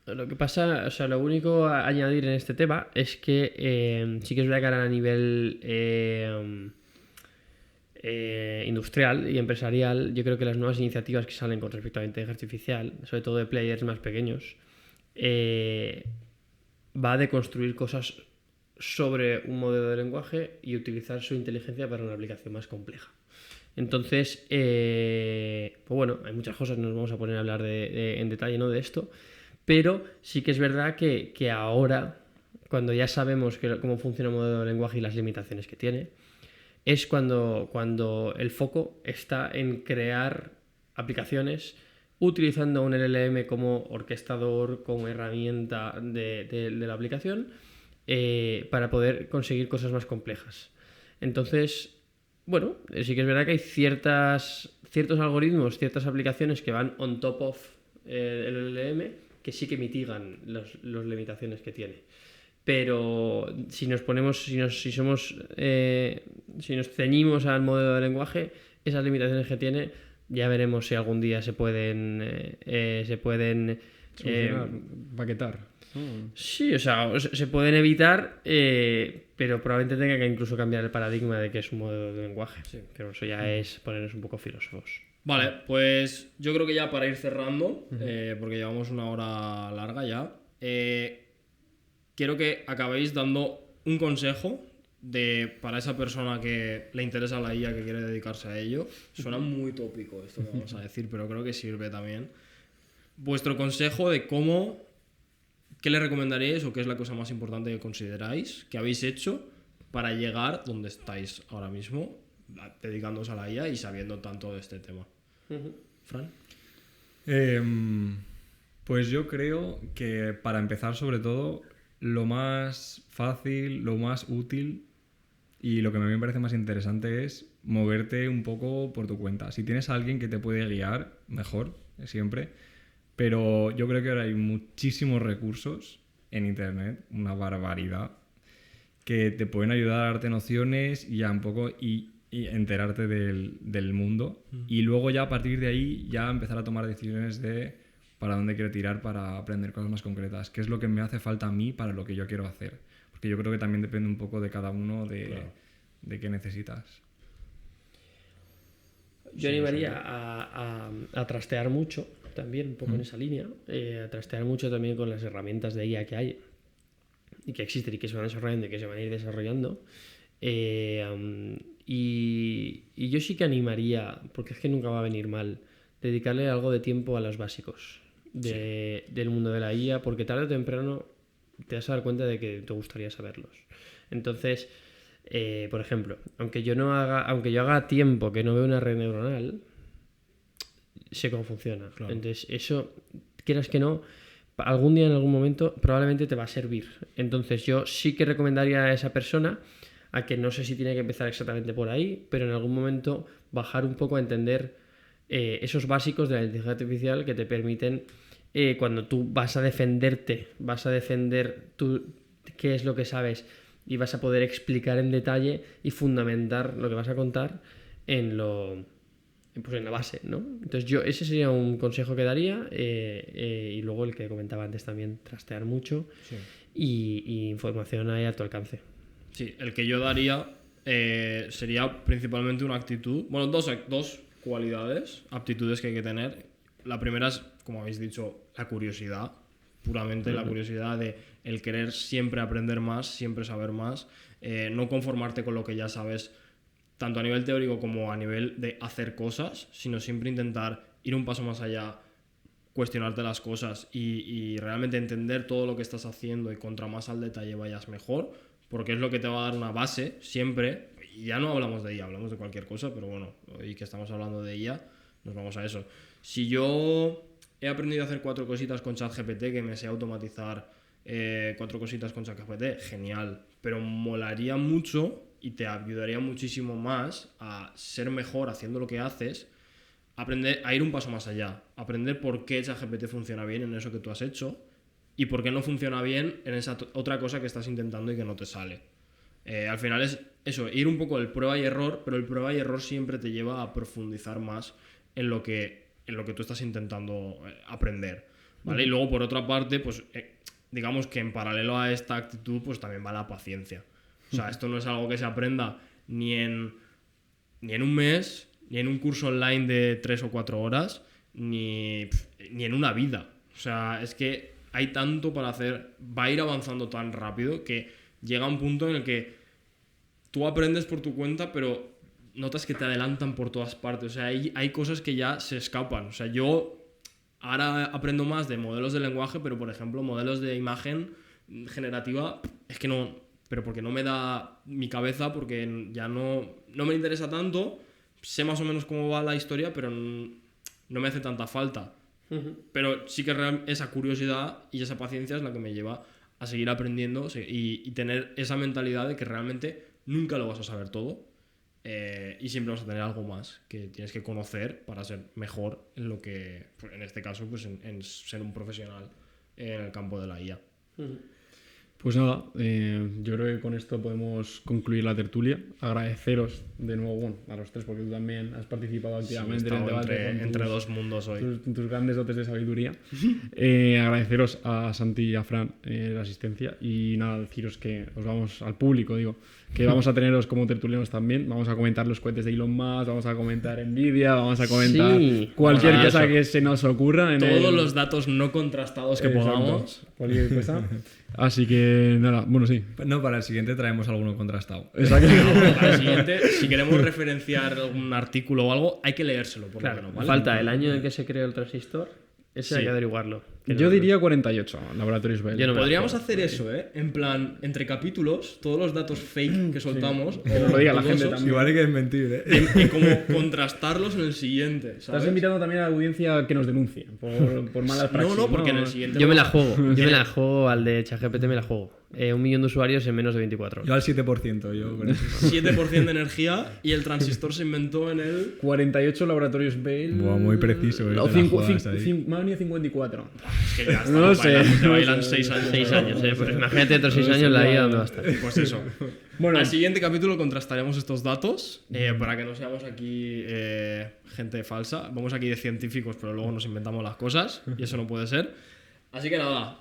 Lo que pasa, o sea, lo único a añadir en este tema es que sí que es verdad que ahora a nivel industrial y empresarial, yo creo que las nuevas iniciativas que salen con respecto a la inteligencia artificial, sobre todo de players más pequeños, va a deconstruir cosas sobre un modelo de lenguaje y utilizar su inteligencia para una aplicación más compleja. Entonces, pues bueno, hay muchas cosas, nos vamos a poner a hablar en detalle, ¿no?, de esto, pero sí que es verdad que ahora, cuando ya sabemos cómo funciona un modelo de lenguaje y las limitaciones que tiene, es cuando el foco está en crear aplicaciones utilizando un LLM como orquestador, como herramienta de la aplicación, para poder conseguir cosas más complejas. Entonces, bueno, sí que es verdad que hay ciertos algoritmos, ciertas aplicaciones que van on top of el LLM, que sí que mitigan las limitaciones que tiene. Pero si nos ceñimos al modelo de lenguaje, esas limitaciones que tiene, ya veremos si algún día se pueden Solucionar, paquetar. Sí, o sea, se pueden evitar, pero probablemente tenga que incluso cambiar el paradigma de que es un modelo de lenguaje. Sí, pero eso ya es ponernos un poco filósofos. Vale, pues yo creo que ya para ir cerrando, porque llevamos una hora larga ya, quiero que acabéis dando un consejo para esa persona que le interesa la IA, que quiere dedicarse a ello. Suena muy tópico esto que vamos a decir, pero creo que sirve también. Vuestro consejo de qué le recomendaríais o qué es la cosa más importante que consideráis que habéis hecho para llegar donde estáis ahora mismo, dedicándoos a la IA y sabiendo tanto de este tema. Fran. Pues yo creo que para empezar, sobre todo, lo más fácil, lo más útil y lo que a mí me parece más interesante es moverte un poco por tu cuenta. Si tienes a alguien que te puede guiar, mejor, siempre. Pero yo creo que ahora hay muchísimos recursos en internet, una barbaridad, que te pueden ayudar a darte nociones y ya un poco y enterarte del mundo. Y luego ya a partir de ahí ya empezar a tomar decisiones de para dónde quiero tirar para aprender cosas más concretas, qué es lo que me hace falta a mí para lo que yo quiero hacer. Porque yo creo que también depende un poco de cada uno de qué necesitas. Yo animaría a trastear mucho también, un poco en esa línea, a trastear mucho también con las herramientas de IA que hay y que existen y que se van desarrollando y que se van a ir desarrollando. Y yo sí que animaría, porque es que nunca va a venir mal, dedicarle algo de tiempo a los básicos del mundo de la IA, porque tarde o temprano te vas a dar cuenta de que te gustaría saberlos. Entonces, por ejemplo, aunque yo haga tiempo que no veo una red neuronal, sé cómo funciona. Claro. Entonces, eso, quieras que no, algún día en algún momento probablemente te va a servir. Entonces, yo sí que recomendaría a esa persona a que no sé si tiene que empezar exactamente por ahí, pero en algún momento bajar un poco a entender esos básicos de la inteligencia artificial que te permiten, cuando tú vas a defender qué es lo que sabes y vas a poder explicar en detalle y fundamentar lo que vas a contar en la base, ¿no? Entonces ese sería un consejo que daría, y luego el que comentaba antes también, trastear mucho y información ahí a tu alcance. Sí, el que yo daría sería principalmente una actitud, bueno, dos cualidades, aptitudes que hay que tener. La primera es, como habéis dicho, la curiosidad, puramente la curiosidad de el querer siempre aprender más, siempre saber más, no conformarte con lo que ya sabes, tanto a nivel teórico como a nivel de hacer cosas, sino siempre intentar ir un paso más allá, cuestionarte las cosas y realmente entender todo lo que estás haciendo, y contra más al detalle vayas mejor, porque es lo que te va a dar una base siempre. Y ya no hablamos de IA, hablamos de cualquier cosa, pero bueno, hoy que estamos hablando de IA, nos vamos a eso. Si yo he aprendido a hacer 4 cositas con ChatGPT, que me sé automatizar 4 cositas con ChatGPT, genial, pero molaría mucho y te ayudaría muchísimo más a ser mejor haciendo lo que haces, aprender a ir un paso más allá, aprender por qué ChatGPT funciona bien en eso que tú has hecho y por qué no funciona bien en esa otra cosa que estás intentando y que no te sale. Al final es eso, ir un poco del prueba y error, pero el prueba y error siempre te lleva a profundizar más en lo que tú estás intentando aprender, ¿vale? Y luego, por otra parte, pues digamos que en paralelo a esta actitud, pues también va la paciencia. O sea, esto no es algo que se aprenda ni en un mes, ni en un curso online de 3 o 4 horas, ni en una vida. O sea, es que hay tanto para hacer, va a ir avanzando tan rápido que llega un punto en el que tú aprendes por tu cuenta, pero notas que te adelantan por todas partes. O sea, hay cosas que ya se escapan. O sea, yo ahora aprendo más de modelos de lenguaje, pero por ejemplo, modelos de imagen generativa, es que no, pero porque no me da mi cabeza, porque ya no me interesa tanto. Sé más o menos cómo va la historia, pero no me hace tanta falta. Pero sí que esa curiosidad y esa paciencia es la que me lleva a seguir aprendiendo y tener esa mentalidad de que realmente nunca lo vas a saber todo, y siempre vas a tener algo más que tienes que conocer para ser mejor en lo que, pues en este caso, pues en ser un profesional en el campo de la IA. Pues nada, yo creo que con esto podemos concluir la tertulia. Agradeceros de nuevo, bueno, a los tres, porque tú también has participado activamente en el debate entre dos mundos hoy. Tus grandes dotes de sabiduría. Agradeceros a Santi y a Fran la asistencia, y nada, deciros que os vamos al público, digo, que vamos a teneros como tertulianos también. Vamos a comentar los cohetes de Elon Musk, vamos a comentar Nvidia, vamos a comentar cualquier cosa que se nos ocurra. Todos los datos no contrastados que podamos. Cualquier cosa. Así que nada, bueno, sí. No, para el siguiente traemos alguno contrastado. Exacto. No, para el siguiente, si queremos referenciar algún artículo o algo, hay que leérselo, por lo menos, ¿vale? Falta el año en que se creó el transistor. Ese hay que averiguarlo. Yo diría 48, Laboratorios Bell. Podríamos hacer eso, ¿eh? En plan, entre capítulos, todos los datos fake que soltamos, que nos lo diga la gente también. Igual hay que desmentir, y como contrastarlos en el siguiente, ¿sabes? Estás invitando también a la audiencia que nos denuncie por malas prácticas. No, porque en el siguiente... Yo me la juego, al de ChatGPT me la juego. 1 millón de usuarios en menos de 24 horas. Yo al 7%, yo con eso. 7% de energía, y el transistor se inventó en el... 48 Laboratorios Bell. Buah, muy preciso. Me ha venido 54. Es que ya está, No lo sé. Te bailan 6 años. 6 años, pues imagínate otros 6 años la IA, ¿dónde va a estar? Pues eso. Bueno, Al siguiente capítulo contrastaremos estos datos, para que no seamos aquí gente falsa. Vamos aquí de científicos, pero luego nos inventamos las cosas, y eso no puede ser. Así que nada,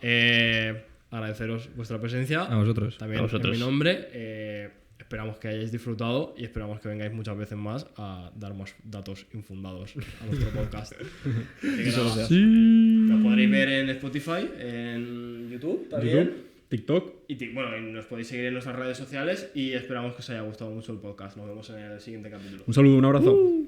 agradeceros vuestra presencia. A vosotros. También A vosotros. en mi nombre. Esperamos que hayáis disfrutado y esperamos que vengáis muchas veces más a dar más datos infundados a nuestro podcast. Así que nada, nos podréis ver en Spotify, en YouTube también. YouTube, TikTok. Y bueno, y nos podéis seguir en nuestras redes sociales, y esperamos que os haya gustado mucho el podcast. Nos vemos en el siguiente capítulo. Un saludo, un abrazo.